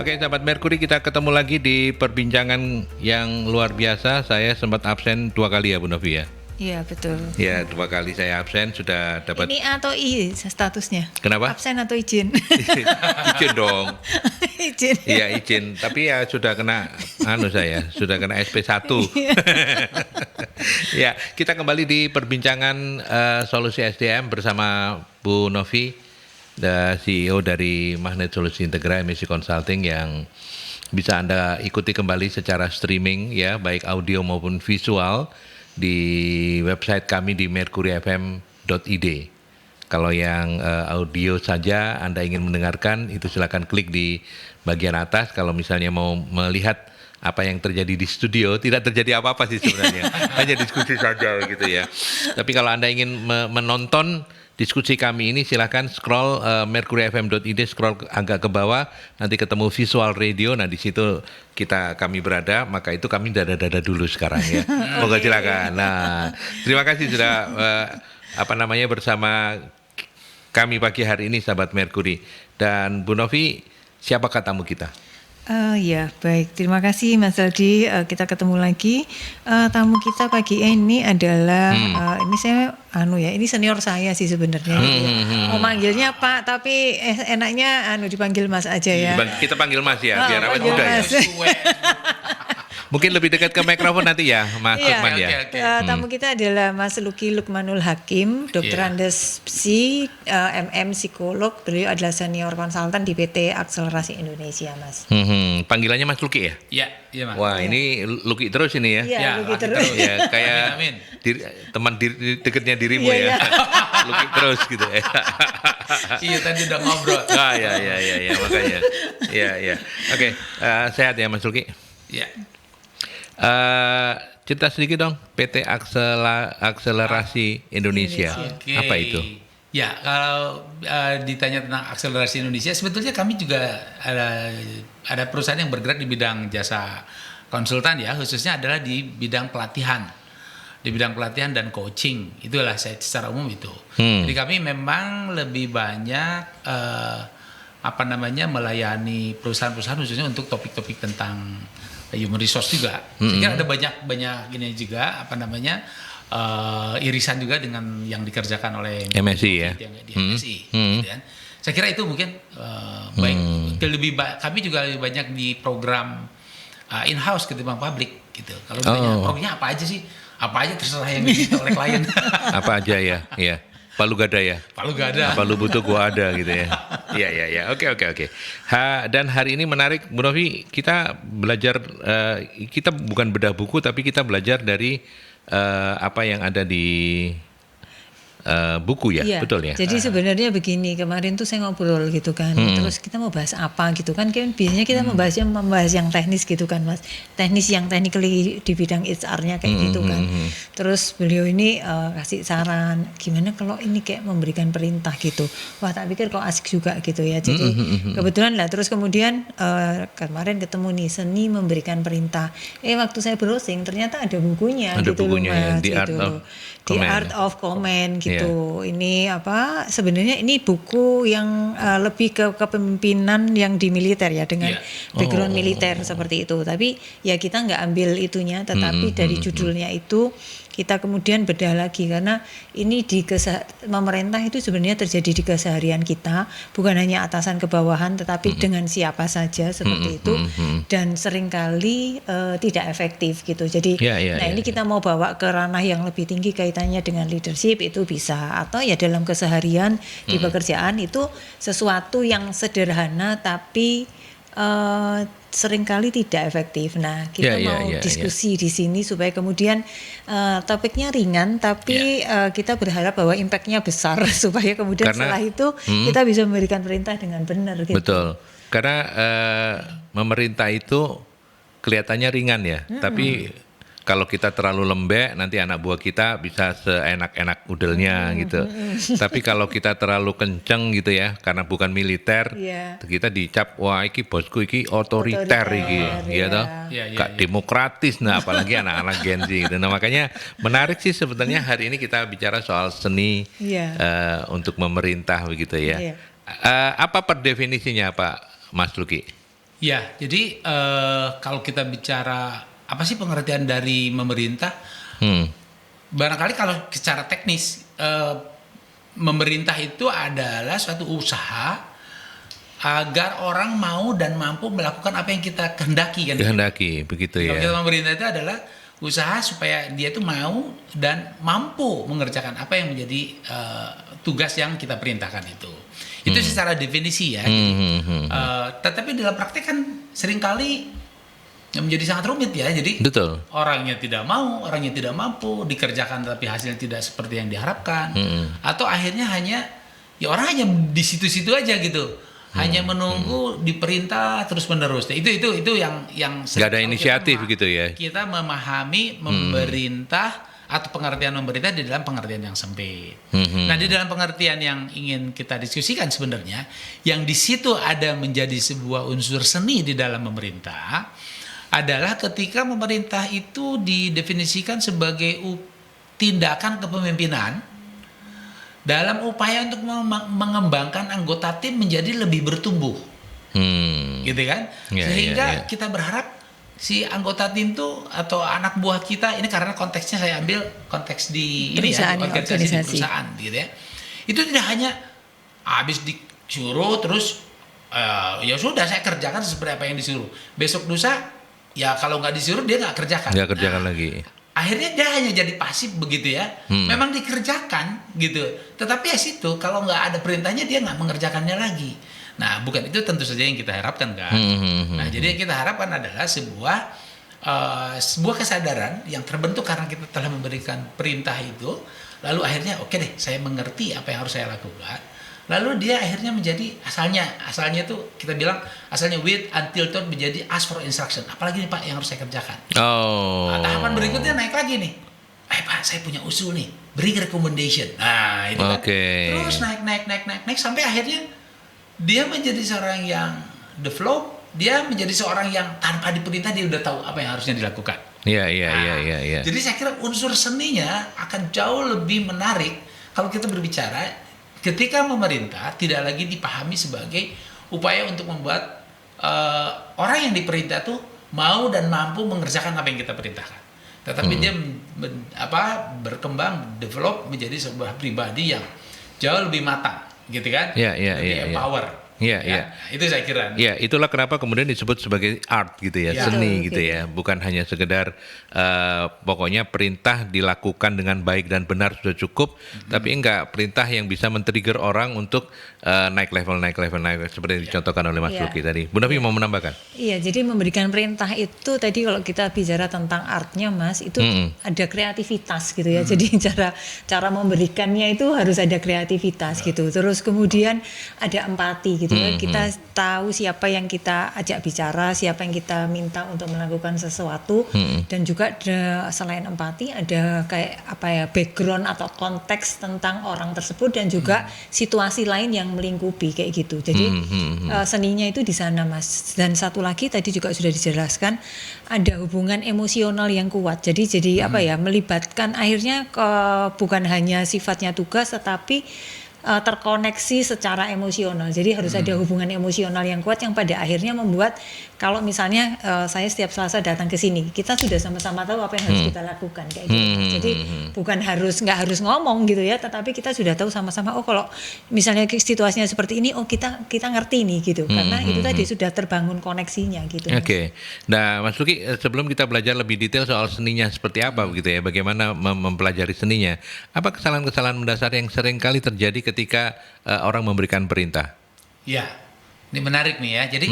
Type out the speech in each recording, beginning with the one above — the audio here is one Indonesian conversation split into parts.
Oke, sahabat Merkuri, kita ketemu lagi di perbincangan yang luar biasa. Saya sempat absen 2 kali ya, Bu Novi ya. Iya, betul. Ya, 2 kali saya absen, sudah dapat. Ini A atau I statusnya? Kenapa? Absen atau izin? Izin dong. Izin. Iya, izin. Tapi ya sudah kena saya, sudah kena SP1. Ya, kita kembali di perbincangan solusi SDM bersama Bu Novi, CEO dari Magnet Solusi Integra Emisi Consulting, yang bisa Anda ikuti kembali secara streaming ya, baik audio maupun visual di website kami di mercuryfm.id. Kalau yang audio saja Anda ingin mendengarkan, itu silakan klik di bagian atas. Kalau misalnya mau melihat apa yang terjadi di studio, tidak terjadi apa-apa sih sebenarnya, hanya diskusi saja gitu ya. Tapi kalau Anda ingin menonton diskusi kami ini, silakan scroll mercuryfm.id, scroll agak ke bawah, nanti ketemu visual radio. Nah, di situ kami berada, maka itu kami dada-dada dulu sekarang ya. Moga silakan. Nah, terima kasih sudah bersama kami pagi hari ini, sahabat Merkuri. Dan Bu Novi, siapakah tamu kita? Ya, baik. Terima kasih Mas Aldi. Kita ketemu lagi. Tamu kita pagi ini adalah ini saya ini senior saya sih sebenarnya. Mau manggilnya Pak, tapi enaknya dipanggil Mas aja ya. Kita panggil Mas ya, biar awet muda ya. Mungkin lebih dekat ke mikrofon nanti ya, Mas Lukman ya. Tamu kita adalah Mas Luki Lukmanul Hakim, Dokter Andes Psi, MM Psikolog. Beliau adalah senior konsultan di PT Akselerasi Indonesia, Mas. Panggilannya Mas Luki ya? Iya Mas. Wah, ini Luki terus ini ya? Iya, Luki terus. Ya, kayak teman dekatnya dirimu ya. Luki terus gitu ya. Iya, tadi udah ngobrol. Ya, makanya. Ya. Oke, sehat ya Mas Luki? Iya. Cerita sedikit dong, PT Akselerasi Indonesia. Apa itu? Ya, kalau ditanya tentang Akselerasi Indonesia, sebetulnya kami juga ada perusahaan yang bergerak di bidang jasa konsultan ya, khususnya adalah di bidang pelatihan. Di bidang pelatihan dan coaching, itulah saya secara umum itu. Jadi kami memang lebih banyak melayani perusahaan-perusahaan khususnya untuk topik-topik tentang human resource juga. Saya kira ada banyak ini juga irisan juga dengan yang dikerjakan oleh MSI ya. Di MSI. Gitu kan. Saya kira itu mungkin baik. Kami juga lebih banyak di program in-house ketimbang publik gitu. Kalau ditanya programnya apa aja sih? Apa aja terserah yang diminta oleh klien. Apa aja ya? Iya. Palu gada ya? Palu gada. Apa lu butuh gua ada gitu ya. Iya. Oke. Dan hari ini menarik, Bu Novi, kita belajar, kita bukan bedah buku, tapi kita belajar dari apa yang ada di buku ya, betul ya? Jadi sebenarnya begini, kemarin tuh saya ngobrol gitu kan, terus kita mau bahas apa gitu kan biasanya kita membahas yang teknis gitu kan Mas, teknis yang technically di bidang HR-nya kayak gitu kan. Terus beliau ini kasih saran, gimana kalau ini kayak memberikan perintah gitu. Wah, tak pikir kok asik juga gitu ya. Jadi kebetulan lah, terus kemudian kemarin ketemu nih, seni memberikan perintah. Waktu saya browsing ternyata ada bukunya. Ada gitu bukunya loh, Mas, The Art of Command gitu. Ini sebenarnya ini buku yang lebih ke kepemimpinan yang di militer ya, dengan background militer seperti itu. Tapi ya kita nggak ambil itunya, tetapi dari judulnya itu kita kemudian bedah lagi, karena ini di pemerintah itu sebenarnya terjadi di keseharian kita, bukan hanya atasan ke bawahan, tetapi dengan siapa saja seperti itu, dan seringkali tidak efektif gitu. Jadi ini kita mau bawa ke ranah yang lebih tinggi kaitannya dengan leadership, itu bisa, atau ya dalam keseharian di pekerjaan itu sesuatu yang sederhana tapi seringkali tidak efektif. Nah, kita mau diskusi di sini supaya kemudian topiknya ringan, tapi kita berharap bahwa impact-nya besar supaya kemudian setelah itu kita bisa memberikan perintah dengan benar. Gitu. Betul, karena memerintah itu kelihatannya ringan ya, tapi kalau kita terlalu lembek, nanti anak buah kita bisa seenak-enak udelnya gitu. Tapi kalau kita terlalu kenceng gitu ya, karena bukan militer, kita dicap, wah iki bosku iki otoriter iki, gitu. Gak demokratis, nah apalagi anak-anak Gen Z gitu. Nah makanya menarik sih sebetulnya hari ini kita bicara soal seni untuk memerintah begitu ya. Apa per definisinya Pak Mas Luki? Ya, jadi kalau kita bicara apa sih pengertian dari memerintah, barangkali kalau secara teknis memerintah itu adalah suatu usaha agar orang mau dan mampu melakukan apa yang kita kehendaki kan. Kehendaki, begitu Kalau ya. kita pemerintah itu adalah usaha supaya dia itu mau dan mampu mengerjakan apa yang menjadi tugas yang kita perintahkan itu. Itu secara definisi ya. Tetapi dalam praktek kan seringkali menjadi sangat rumit ya. Jadi Betul. orangnya tidak mau, orangnya tidak mampu dikerjakan tapi hasilnya tidak seperti yang diharapkan. Atau akhirnya hanya ya orang hanya di situ-situ aja gitu. Hanya menunggu diperintah terus menerus. Itu yang Gak ada inisiatif gitu ya. Kita memahami memerintah atau pengertian pemerintah di dalam pengertian yang sempit. Nah, di dalam pengertian yang ingin kita diskusikan sebenarnya, yang di situ ada menjadi sebuah unsur seni di dalam pemerintah adalah ketika pemerintah itu didefinisikan sebagai tindakan kepemimpinan dalam upaya untuk mengembangkan anggota tim menjadi lebih bertumbuh, gitu kan? Sehingga kita berharap si anggota tim tuh atau anak buah kita ini, karena konteksnya saya ambil konteks di organisasi di perusahaan gitu ya. Itu tidak hanya habis disuruh terus ya sudah saya kerjakan seperti apa yang disuruh. Besok lusa ya kalau nggak disuruh dia nggak kerjakan. Nggak kerjakan lagi. Akhirnya dia hanya jadi pasif begitu ya. Memang dikerjakan gitu. Tetapi ya situ kalau nggak ada perintahnya dia nggak mengerjakannya lagi. Nah, bukan itu tentu saja yang kita harapkan kan. Nah, jadi yang kita harapkan adalah sebuah kesadaran yang terbentuk karena kita telah memberikan perintah itu. Lalu akhirnya oke deh, saya mengerti apa yang harus saya lakukan. Lalu dia akhirnya menjadi asalnya tuh kita bilang asalnya wait until told menjadi ask for instruction. Apalagi nih Pak yang harus saya kerjakan. Nah, tahapan berikutnya naik lagi nih. Pak, saya punya usul nih, beri recommendation. Nah, itu kan. Terus naik sampai akhirnya dia menjadi seorang yang develop, dia menjadi seorang yang tanpa diperintah dia udah tahu apa yang harusnya dilakukan. Iya. Jadi saya kira unsur seninya akan jauh lebih menarik kalau kita berbicara ketika pemerintah tidak lagi dipahami sebagai upaya untuk membuat orang yang diperintah tuh mau dan mampu mengerjakan apa yang kita perintahkan. Tetapi dia berkembang, develop menjadi sebuah pribadi yang jauh lebih matang, gitu kan? Lebih empower. Iya. Itu saya kira. Ya, itulah kenapa kemudian disebut sebagai art gitu ya, seni gitu ya. Bukan hanya sekedar pokoknya perintah dilakukan dengan baik dan benar sudah cukup, tapi enggak, perintah yang bisa men-trigger orang untuk naik level seperti yang dicontohkan oleh Mas Luki tadi. Bu Novi mau menambahkan? Iya, jadi memberikan perintah itu tadi kalau kita bicara tentang artnya Mas, itu ada kreativitas gitu ya. Jadi cara memberikannya itu harus ada kreativitas gitu. Terus kemudian ada empati gitu. Kita tahu siapa yang kita ajak bicara, siapa yang kita minta untuk melakukan sesuatu, dan juga selain empati ada kayak background atau konteks tentang orang tersebut dan juga situasi lain yang melingkupi kayak gitu. Jadi seninya itu di sana Mas. Dan satu lagi tadi juga sudah dijelaskan ada hubungan emosional yang kuat. Jadi melibatkan akhirnya bukan hanya sifatnya tugas tetapi terkoneksi secara emosional. Jadi harus ada hubungan emosional yang kuat yang pada akhirnya membuat kalau misalnya saya setiap Selasa datang ke sini, kita sudah sama-sama tahu apa yang harus kita lakukan kayak gitu. Jadi bukan nggak harus ngomong gitu ya, tetapi kita sudah tahu sama-sama kalau misalnya situasinya seperti ini, kita ngerti nih gitu. Karena itu tadi sudah terbangun koneksinya gitu. Oke. Nah, Mas Luki, sebelum kita belajar lebih detail soal seninya seperti apa begitu ya, bagaimana mempelajari seninya, apa kesalahan-kesalahan mendasar yang sering kali terjadi ketika orang memberikan perintah? Ya, ini menarik nih ya. Jadi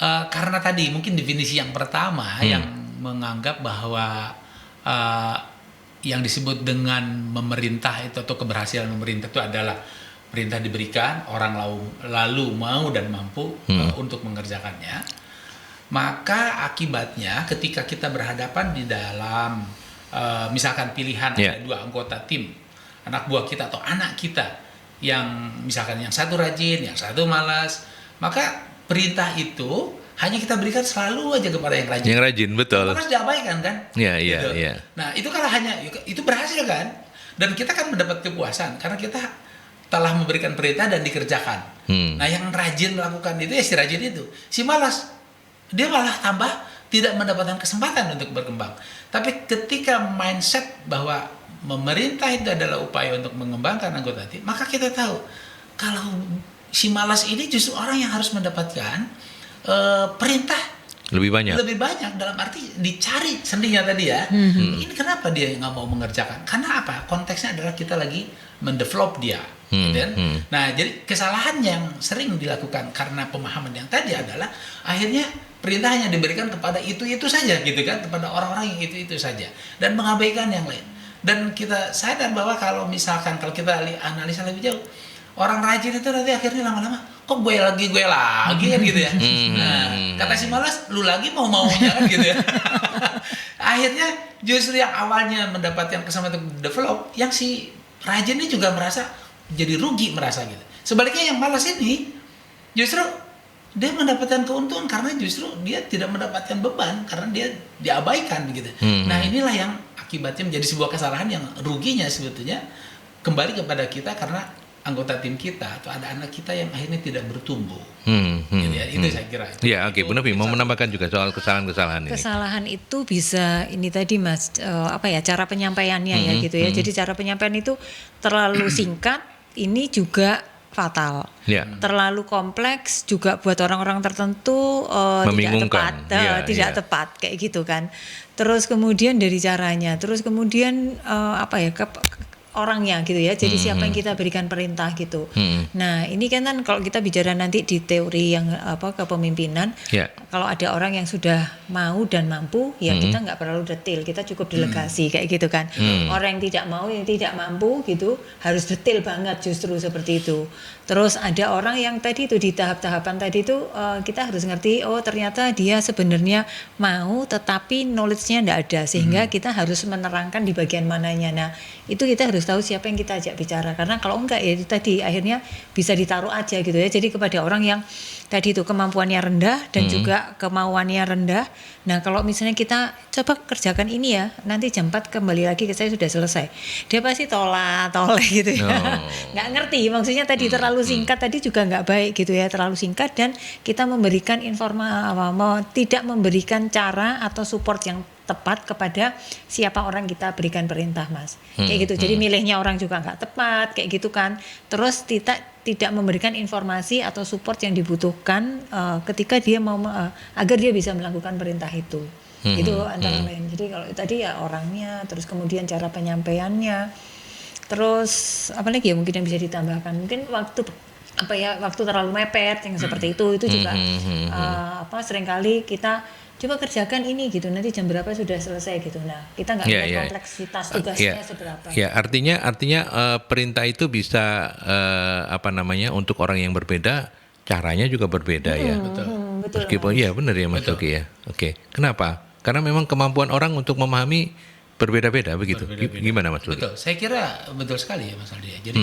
karena tadi mungkin definisi yang pertama yang menganggap bahwa yang disebut dengan memerintah itu atau keberhasilan memerintah itu adalah perintah diberikan, orang lalu mau dan mampu untuk mengerjakannya. Maka akibatnya ketika kita berhadapan di dalam misalkan pilihan ada dua anggota tim, anak buah kita atau anak kita yang misalkan yang satu rajin, yang satu malas, maka perintah itu hanya kita berikan selalu aja kepada yang rajin. Yang rajin, betul. Maka harus diabaikan kan? Iya. Nah, itu kalau hanya itu berhasil kan? Dan kita kan mendapat kepuasan karena kita telah memberikan perintah dan dikerjakan. Nah, yang rajin melakukan itu ya si rajin itu. Si malas dia malah tambah tidak mendapatkan kesempatan untuk berkembang. Tapi ketika mindset bahwa pemerintah itu adalah upaya untuk mengembangkan anggota tim, maka kita tahu kalau si malas ini justru orang yang harus mendapatkan perintah Lebih banyak. dalam arti dicari sendinya tadi ya. Ini kenapa dia nggak mau mengerjakan? Karena apa? Konteksnya adalah kita lagi mendevelop dia. Gitu kan? Nah, jadi kesalahan yang sering dilakukan karena pemahaman yang tadi adalah akhirnya perintah hanya diberikan kepada itu saja gitu kan, kepada orang-orang yang itu saja dan mengabaikan yang lain. Dan kita sadar bahwa kalau kita analisa lebih jauh, orang rajin itu nanti akhirnya lama-lama kok gue lagi kan gitu ya. Nah, kata si malas, lu lagi maunya kan gitu ya. Akhirnya justru yang awalnya mendapatkan kesempatan untuk develop, yang si rajin ini juga merasa jadi rugi gitu. Sebaliknya yang malas ini justru dia mendapatkan keuntungan karena justru dia tidak mendapatkan beban karena dia diabaikan begitu. Nah, inilah yang akibatnya menjadi sebuah kesalahan yang ruginya sebetulnya kembali kepada kita karena anggota tim kita atau ada anak kita yang akhirnya tidak bertumbuh. Gitu ya, itu saya kira. Ya, oke, Bu Novi mau menambahkan juga soal kesalahan-kesalahan ini. Kesalahan itu bisa ini tadi Mas, cara penyampaiannya ya gitu ya. Jadi cara penyampaian itu terlalu singkat, ini juga fatal. Ya. Terlalu kompleks juga buat orang-orang tertentu Membingungkan. tidak tepat kayak gitu kan. Terus kemudian dari caranya, terus kemudian orangnya gitu ya. Jadi siapa yang kita berikan perintah gitu. Nah, ini kan kalau kita bicara nanti di teori yang kepemimpinan, kalau ada orang yang sudah mau dan mampu, ya kita nggak perlu detail, kita cukup delegasi kayak gitu kan. Orang yang tidak mau, yang tidak mampu gitu, harus detail banget justru seperti itu. Terus ada orang yang tadi itu di tahap-tahapan tadi itu kita harus ngerti, oh ternyata dia sebenarnya mau tetapi knowledge-nya enggak ada sehingga kita harus menerangkan di bagian mananya. Nah, itu kita harus tahu siapa yang kita ajak bicara karena kalau enggak ya tadi akhirnya bisa ditaruh aja gitu ya. Jadi kepada orang yang tadi itu kemampuannya rendah dan juga kemauannya rendah. Nah, kalau misalnya kita coba kerjakan ini ya, nanti jam 4 kembali lagi ke saya sudah selesai. Dia pasti tolak gitu ya. Nggak ngerti maksudnya tadi terlalu singkat tadi juga nggak baik gitu ya, terlalu singkat dan kita memberikan tidak memberikan cara atau support yang tepat kepada siapa orang kita berikan perintah Mas. Kayak gitu. Jadi milihnya orang juga nggak tepat kayak gitu kan. Terus tidak memberikan informasi atau support yang dibutuhkan ketika dia mau agar dia bisa melakukan perintah itu. Itu antara lain. Jadi kalau tadi ya orangnya, terus kemudian cara penyampaiannya. Terus apalagi ya mungkin yang bisa ditambahkan? Mungkin waktu terlalu mepet yang seperti itu juga seringkali kita coba kerjakan ini gitu, nanti jam berapa sudah selesai gitu. Nah, kita nggak lihat kompleksitas tugasnya seberapa. Ya, artinya perintah itu bisa untuk orang yang berbeda, caranya juga berbeda ya. Betul. Meskipun ya benar ya Mas Oki ya. Oke. Kenapa? Karena memang kemampuan orang untuk memahami berbeda-beda begitu. Gimana Mas Oki? Betul. Saya kira betul sekali ya Mas Aldi. Jadi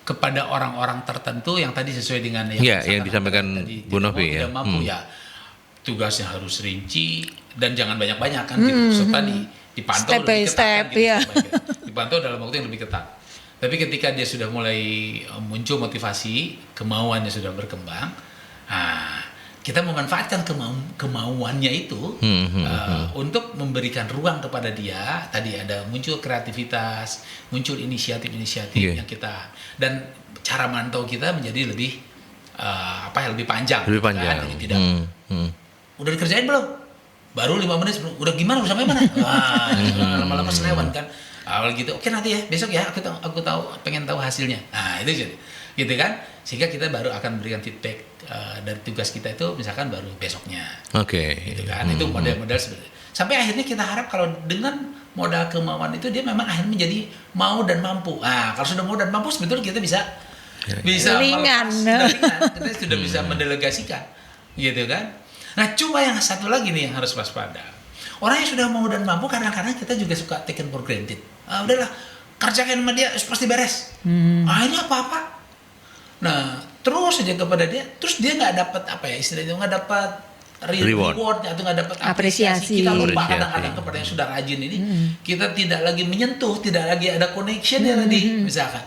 kepada orang-orang tertentu yang tadi sesuai dengan yang disampaikan Bu Novi ya. Tidak mampu ya. Tugasnya harus rinci dan jangan banyak-banyak kan gitu. Serta dipantau step by step ya. Dipantau dalam waktu yang lebih ketat. Tapi ketika dia sudah mulai muncul motivasi, kemauannya sudah berkembang, kita memanfaatkan kemauannya itu untuk memberikan ruang kepada dia. Tadi ada muncul kreativitas, muncul inisiatif-inisiatif yang kita, dan cara mantau kita menjadi lebih panjang. Lebih panjang. Kan? Jadi tidak. Udah dikerjain belum? Baru 5 menit sebelum. Udah gimana? Udah sampai mana? Lama-lama selewan kan. Awal gitu. Oke nanti ya, besok ya aku pengen tahu hasilnya. Nah, itu jadi. Gitu kan? Sehingga kita baru akan memberikan feedback dari tugas kita itu misalkan baru besoknya. Oke. Gitu kan? Itu model-model seperti itu. Sampai akhirnya kita harap kalau dengan modal kemauan itu dia memang akhirnya menjadi mau dan mampu. Kalau sudah mau dan mampu sebetulnya kita bisa ringan. Kita sudah bisa mendelegasikan. Gitu kan? Nah, cuma yang satu lagi nih yang harus waspada. Orang yang sudah mau dan mampu kadang-kadang kita juga suka taken for granted. Udahlah, kerjakan sama dia pasti beres. Ini apa-apa. Nah, terus saja kepada dia, terus dia nggak dapat istilahnya nggak dapat reward atau nggak dapat apresiasi. Kita lupa kadang-kadang kepada yang sudah rajin ini, kita tidak lagi menyentuh, tidak lagi ada connection ya tadi, misalkan.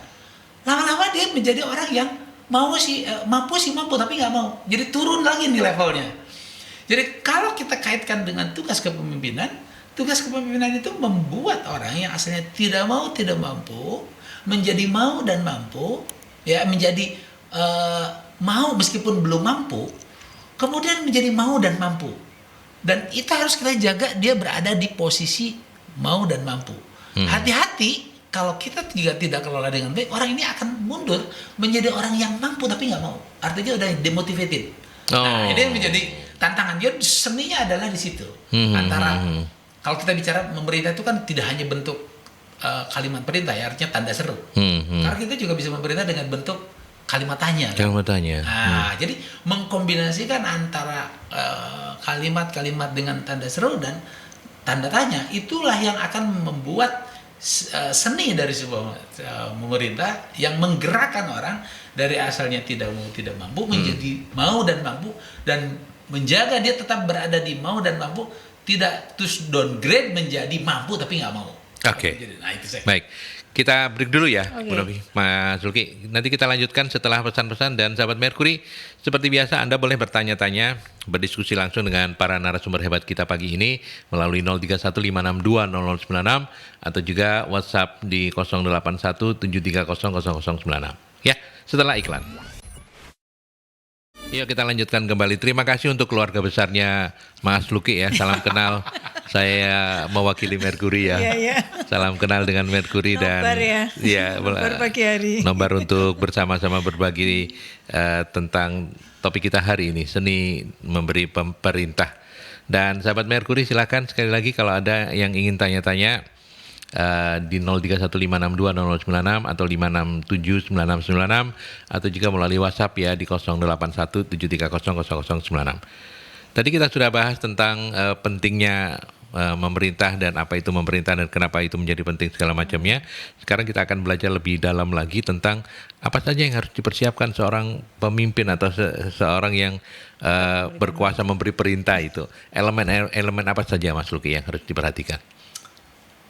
Lama-lama dia menjadi orang yang mampu tapi nggak mau. Jadi turun lagi nih levelnya. Jadi kalau kita kaitkan dengan tugas kepemimpinan itu membuat orang yang asalnya tidak mampu menjadi mau dan mampu, ya, menjadi mau meskipun belum mampu, kemudian menjadi mau dan mampu. Dan itu harus kita jaga, dia berada di posisi mau dan mampu. Hati-hati kalau kita juga tidak kelola dengan baik, orang ini akan mundur menjadi orang yang mampu tapi nggak mau. Artinya udah demotivated. Nah, ini yang menjadi tantangan dia. Seninya adalah di situ. Antara kalau kita bicara pemerintah itu kan tidak hanya bentuk kalimat perintah, ya, artinya tanda seru. Karena kita juga bisa memerintah dengan bentuk kalimat tanya. Kalimat tanya. Nah, jadi mengkombinasikan antara kalimat-kalimat dengan tanda seru dan tanda tanya, itulah yang akan membuat seni dari sebuah pemerintah yang menggerakkan orang dari asalnya tidak mampu menjadi mau dan mampu, dan menjaga dia tetap berada di mau dan mampu, tidak terus downgrade menjadi mampu tapi nggak mau. Oke. Nah, itu saya. Baik. Kita break dulu ya, Oke. Bu Novi, Mas Zulki. Nanti kita lanjutkan setelah pesan-pesan, dan sahabat Merkuri, seperti biasa Anda boleh bertanya-tanya, berdiskusi langsung dengan para narasumber hebat kita pagi ini melalui 0315620096 atau juga WhatsApp di 0817300096. Ya, setelah iklan. Yuk kita lanjutkan kembali. Terima kasih untuk keluarga besarnya Mas Luki ya. Salam kenal. Saya mewakili Merkuri ya. Iya, iya. Salam kenal dengan Merkuri dan Nobar ya. ya, Nobar pagi hari. nobar untuk bersama-sama berbagi tentang topik kita hari ini, seni memberi perintah. Dan sahabat Merkuri, silakan sekali lagi kalau ada yang ingin tanya-tanya di 0315620096 atau 5679696 atau juga melalui WhatsApp ya di 0817300096. Tadi kita sudah bahas tentang pentingnya memerintah dan apa itu memerintah dan kenapa itu menjadi penting segala macamnya. Sekarang kita akan belajar lebih dalam lagi tentang apa saja yang harus dipersiapkan seorang pemimpin atau seorang yang berkuasa memberi perintah itu. Elemen apa saja Mas Luki yang harus diperhatikan?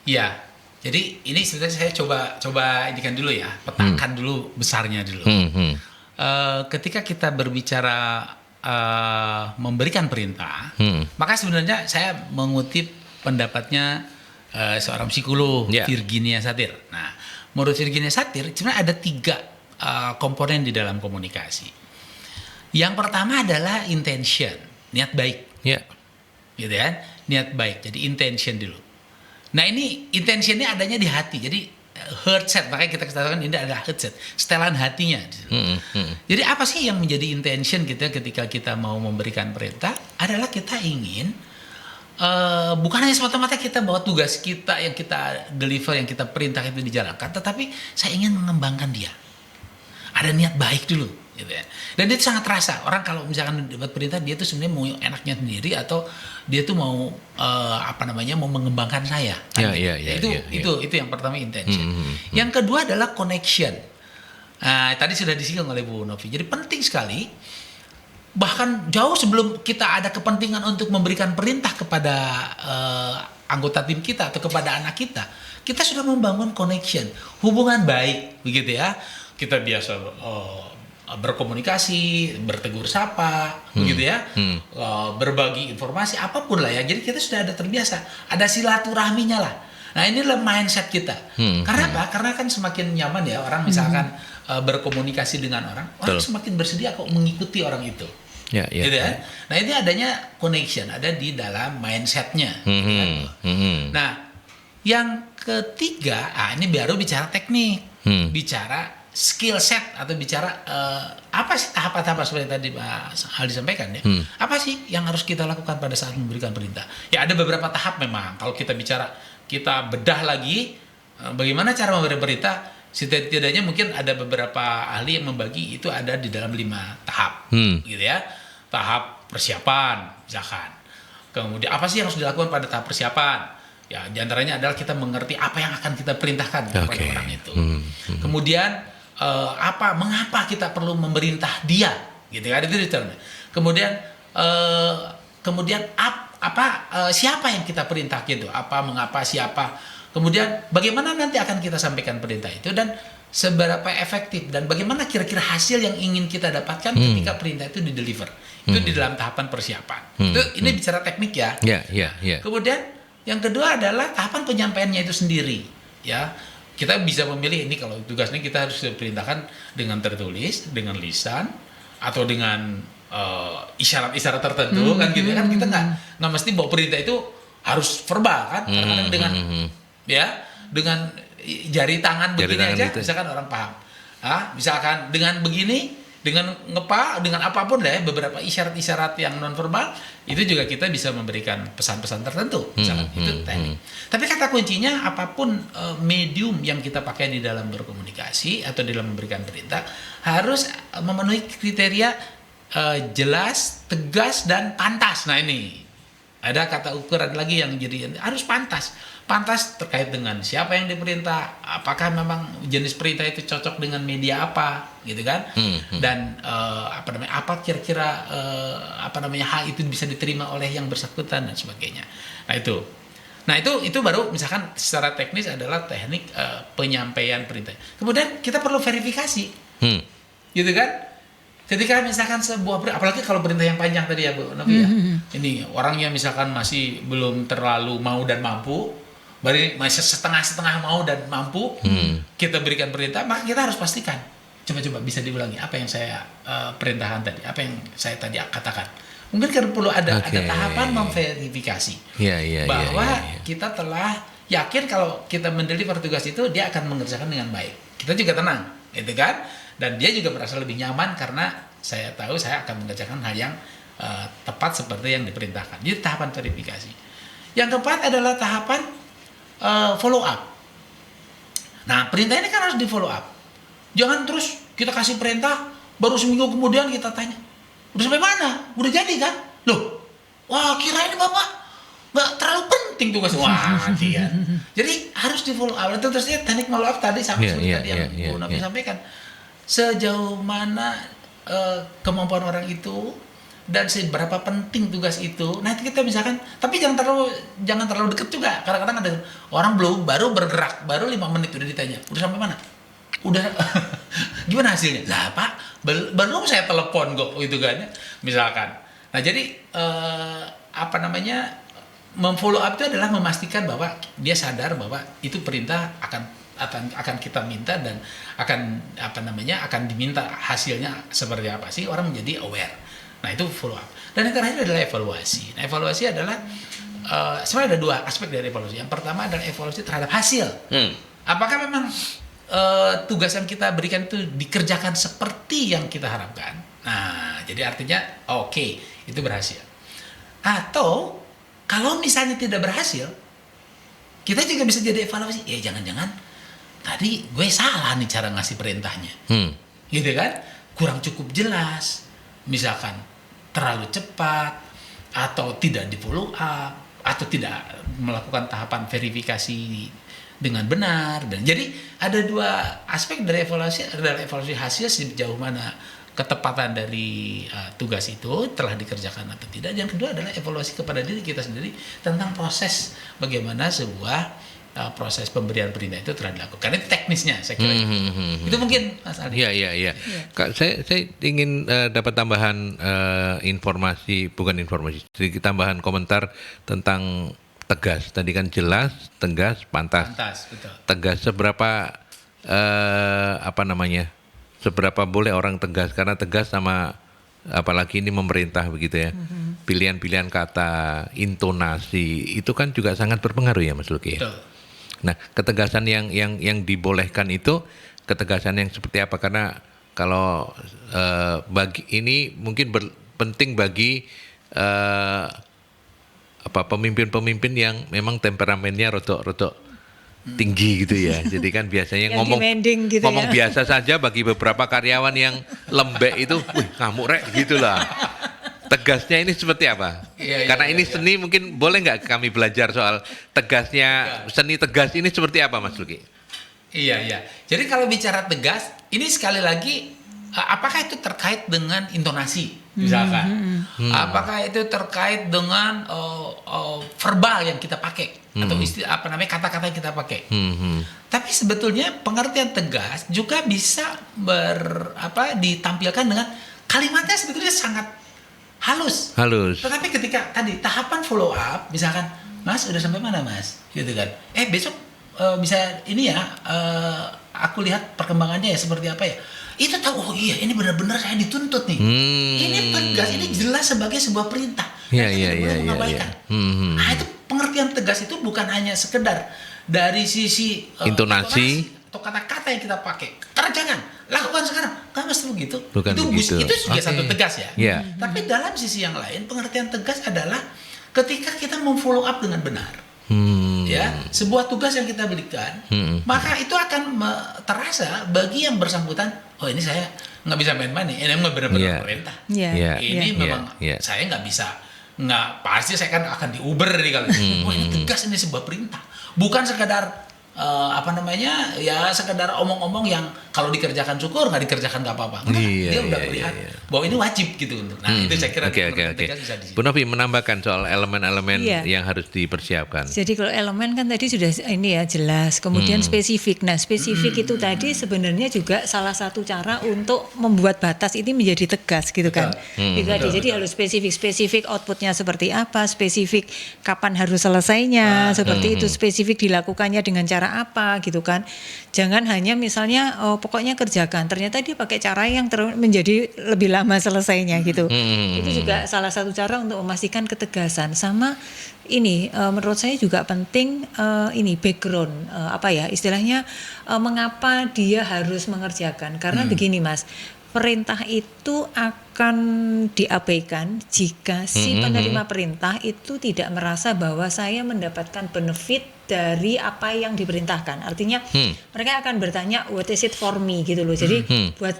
Ya, jadi ini sebenarnya saya coba indikan dulu ya, petakan dulu besarnya dulu. Ketika kita berbicara memberikan perintah, maka sebenarnya saya mengutip pendapatnya seorang psikolog, Virginia Satir. Nah, menurut Virginia Satir, sebenarnya ada 3 komponen di dalam komunikasi. Yang pertama adalah intention, niat baik, gitu kan? Niat baik, jadi intention dulu. Nah, ini intentionnya adanya di hati, jadi heart set, makanya kita katakan ini adalah heart set, setelan hatinya. Jadi apa sih yang menjadi intention kita ketika kita mau memberikan perintah? Adalah kita ingin bukan hanya semata-mata kita bahwa tugas kita yang kita deliver, yang kita perintah itu dijalankan, tetapi saya ingin mengembangkan dia. Ada niat baik dulu, gitu ya. Dan itu sangat terasa. Orang kalau misalkan dapat perintah, dia tuh sebenarnya mau enaknya sendiri atau dia tuh mau mau mengembangkan saya. Itu yang pertama, intention. Yang kedua adalah connection. Nah, tadi sudah disinggung oleh Bu Novi. Jadi penting sekali, bahkan jauh sebelum kita ada kepentingan untuk memberikan perintah kepada anggota tim kita atau kepada anak kita sudah membangun connection, hubungan baik, begitu ya. Kita biasa berkomunikasi, bertegur sapa, begitu ya, berbagi informasi apapun lah ya. Jadi kita sudah ada terbiasa, ada silaturahminya lah. Nah, inilah mindset kita. Karena apa? Karena kan semakin nyaman ya orang misalkan berkomunikasi dengan orang semakin bersedia kok mengikuti orang itu. Gitu kan? Nah, ini adanya connection, ada di dalam mindsetnya. Nah, yang ketiga, ini baru bicara teknik, bicara skill set atau bicara apa sih tahap-tahap seperti tadi Pak Aldi sampaikan ya. Apa sih yang harus kita lakukan pada saat memberikan perintah? Ya ada beberapa tahap memang. Kalau kita bicara, kita bedah lagi bagaimana cara memberi perintah, setidaknya mungkin ada beberapa ahli yang membagi itu ada di dalam 5 tahap. Gitu ya. Tahap persiapan misalkan. Kemudian apa sih yang harus dilakukan pada tahap persiapan? Ya diantaranya adalah kita mengerti apa yang akan kita perintahkan kepada orang itu. Kemudian mengapa kita perlu memerintah dia, gitu kan? Itu detailnya. Kemudian siapa yang kita perintah gitu? Mengapa, siapa? Kemudian bagaimana nanti akan kita sampaikan perintah itu, dan seberapa efektif dan bagaimana kira-kira hasil yang ingin kita dapatkan ketika perintah itu di-deliver. Itu di dalam tahapan persiapan. Ini bicara teknik ya. Ya. Kemudian yang kedua adalah tahapan penyampaiannya itu sendiri. Ya, kita bisa memilih ini kalau tugasnya kita harus perintahkan dengan tertulis, dengan lisan, atau dengan isyarat-isyarat tertentu kan gitu kan. Kita nggak mesti bawa perintah itu harus verbal kan. Kadang-kadang dengan jari tangan begini aja gitu. misalkan orang paham. Misalkan dengan begini, dengan dengan apapun lah ya, beberapa isyarat-isyarat yang non verbal itu juga kita bisa memberikan pesan-pesan tertentu misalkan itu teknik. Tapi kata kuncinya apapun medium yang kita pakai di dalam berkomunikasi atau di dalam memberikan perintah harus memenuhi kriteria jelas, tegas dan pantas. Nah ini ada kata ukuran lagi yang jadi harus pantas. Pantas terkait dengan siapa yang diperintah, apakah memang jenis perintah itu cocok dengan media apa, gitu kan? Dan apa kira-kira hal itu bisa diterima oleh yang bersangkutan dan sebagainya. Nah itu baru misalkan secara teknis adalah teknik penyampaian perintah. Kemudian kita perlu verifikasi, gitu kan? Ketika misalkan sebuah perintah, apalagi kalau perintah yang panjang tadi ya Bu Novi ya, ini orangnya misalkan masih belum terlalu mau dan mampu, masih setengah-setengah mau dan mampu, kita berikan perintah, maka kita harus pastikan. Coba bisa diulangi apa yang saya perintahkan tadi, apa yang saya tadi katakan. Mungkin perlu ada tahapan memverifikasi bahwa kita telah yakin kalau kita mendeliver tugas itu dia akan mengerjakan dengan baik. Kita juga tenang, gitu kan? Dan dia juga merasa lebih nyaman karena saya tahu saya akan mengerjakan hal yang tepat seperti yang diperintahkan. Jadi tahapan verifikasi. Yang keempat adalah tahapan follow up. Nah perintah ini kan harus di follow up. Jangan terus kita kasih perintah baru seminggu kemudian kita tanya, udah sampai mana? Udah jadi kan? Loh, wah kira ini bapak nggak terlalu penting tugas. Wah mati kan. Jadi harus di follow up. Itu terusnya teknik follow up tadi sama seperti tadi yang Bu Novi sampaikan. Sejauh mana kemampuan orang itu dan seberapa penting tugas itu. Nah itu kita misalkan, tapi jangan terlalu dekat juga. Kadang-kadang ada orang baru bergerak, baru 5 menit udah ditanya, udah sampai mana? Udah gimana hasilnya? Lah Pak, belum saya telepon kok gitu kan. Misalkan. Nah jadi memfollow up itu adalah memastikan bahwa dia sadar bahwa itu perintah akan kita minta dan akan diminta hasilnya seperti apa sih, orang menjadi aware. Nah itu follow up. Dan yang terakhir adalah evaluasi. Nah evaluasi adalah sebenarnya ada 2 aspek dari evaluasi. Yang pertama adalah evaluasi terhadap hasil. Apakah memang tugas yang kita berikan itu dikerjakan seperti yang kita harapkan? Nah jadi artinya oke, itu berhasil. Atau kalau misalnya tidak berhasil, kita juga bisa jadi evaluasi. Jangan-jangan tadi gue salah nih cara ngasih perintahnya, gitu kan? Kurang cukup jelas, misalkan terlalu cepat, atau tidak di follow up, atau tidak melakukan tahapan verifikasi dengan benar. Dan jadi ada 2 aspek dari evaluasi, adalah evaluasi hasil sejauh mana ketepatan dari tugas itu telah dikerjakan atau tidak. Yang kedua adalah evaluasi kepada diri kita sendiri tentang proses bagaimana sebuah proses pemberian perintah itu telah dilakukan. Itu teknisnya saya kira. Itu mungkin Mas Aldi. Iya. Kak, saya ingin dapat tambahan sedikit tambahan komentar tentang tegas. Tadi kan jelas, tegas, pantas. Pantas, betul. Tegas seberapa seberapa boleh orang tegas, karena tegas sama apalagi ini memerintah begitu ya. Pilihan-pilihan kata, intonasi itu kan juga sangat berpengaruh ya Mas Luki ya. Betul. Nah, ketegasan yang dibolehkan itu ketegasan yang seperti apa? Karena kalau bagi ini mungkin penting bagi pemimpin-pemimpin yang memang temperamennya rotok tinggi gitu ya. Jadi kan biasanya ngomong gitu biasa saja, bagi beberapa karyawan yang lembek itu, wih ngamuk rek gitulah. Tegasnya ini seperti apa? Karena ini seni, mungkin boleh nggak kami belajar soal tegasnya, seni tegas ini seperti apa Mas Luki? Iya. Jadi kalau bicara tegas, ini sekali lagi, apakah itu terkait dengan intonasi misalkan? Apakah itu terkait dengan verbal yang kita pakai? atau kata-kata yang kita pakai. Tapi sebetulnya pengertian tegas juga bisa ditampilkan dengan kalimatnya sebetulnya sangat halus. Tetapi ketika tadi tahapan follow up, misalkan, Mas udah sampai mana Mas, gitu kan? Besok bisa ini ya, aku lihat perkembangannya ya seperti apa ya. Itu tahu, oh iya ini benar-benar saya dituntut nih. Ini tegas, ini jelas sebagai sebuah perintah. Iya. Mengabaikan. Itu pengertian tegas itu bukan hanya sekedar dari sisi intonasi atau kata-kata yang kita pakai. Karena jangan lakukan sekarang, kan mesti begitu. Itu juga satu tegas ya. Yeah. Tapi dalam sisi yang lain, pengertian tegas adalah ketika kita memfollow up dengan benar. Ya, sebuah tugas yang kita berikan, maka itu akan terasa bagi yang bersangkutan. Oh ini saya nggak bisa main-main nih, ini memang benar-benar perintah. Ini memang saya nggak bisa, pasti saya kan akan diuber nih kalau. Oh ini tegas, ini sebuah perintah, bukan sekadar sekedar omong-omong yang kalau dikerjakan syukur, nggak dikerjakan nggak apa-apa. Dia udah melihat bahwa ini wajib gitu. Nah itu saya kira tegas bisa di situ. Bu Novi menambahkan soal elemen-elemen yang harus dipersiapkan. Jadi kalau elemen kan tadi sudah ini ya jelas, kemudian spesifik. Nah spesifik itu tadi sebenarnya juga salah satu cara untuk membuat batas ini menjadi tegas gitu kan. Jadi harus spesifik outputnya seperti apa, spesifik kapan harus selesainya, seperti itu, spesifik dilakukannya dengan cara apa gitu kan. Jangan hanya misalnya pokoknya kerjakan, ternyata dia pakai cara yang menjadi lebih lama selesainya gitu. Itu juga salah satu cara untuk memastikan ketegasan. Sama ini menurut saya juga penting ini background istilahnya mengapa dia harus mengerjakan. Karena begini Mas, perintah itu akan diabaikan jika si penerima perintah itu tidak merasa bahwa saya mendapatkan benefit dari apa yang diperintahkan. Artinya mereka akan bertanya what is it for me gitu loh. Jadi buat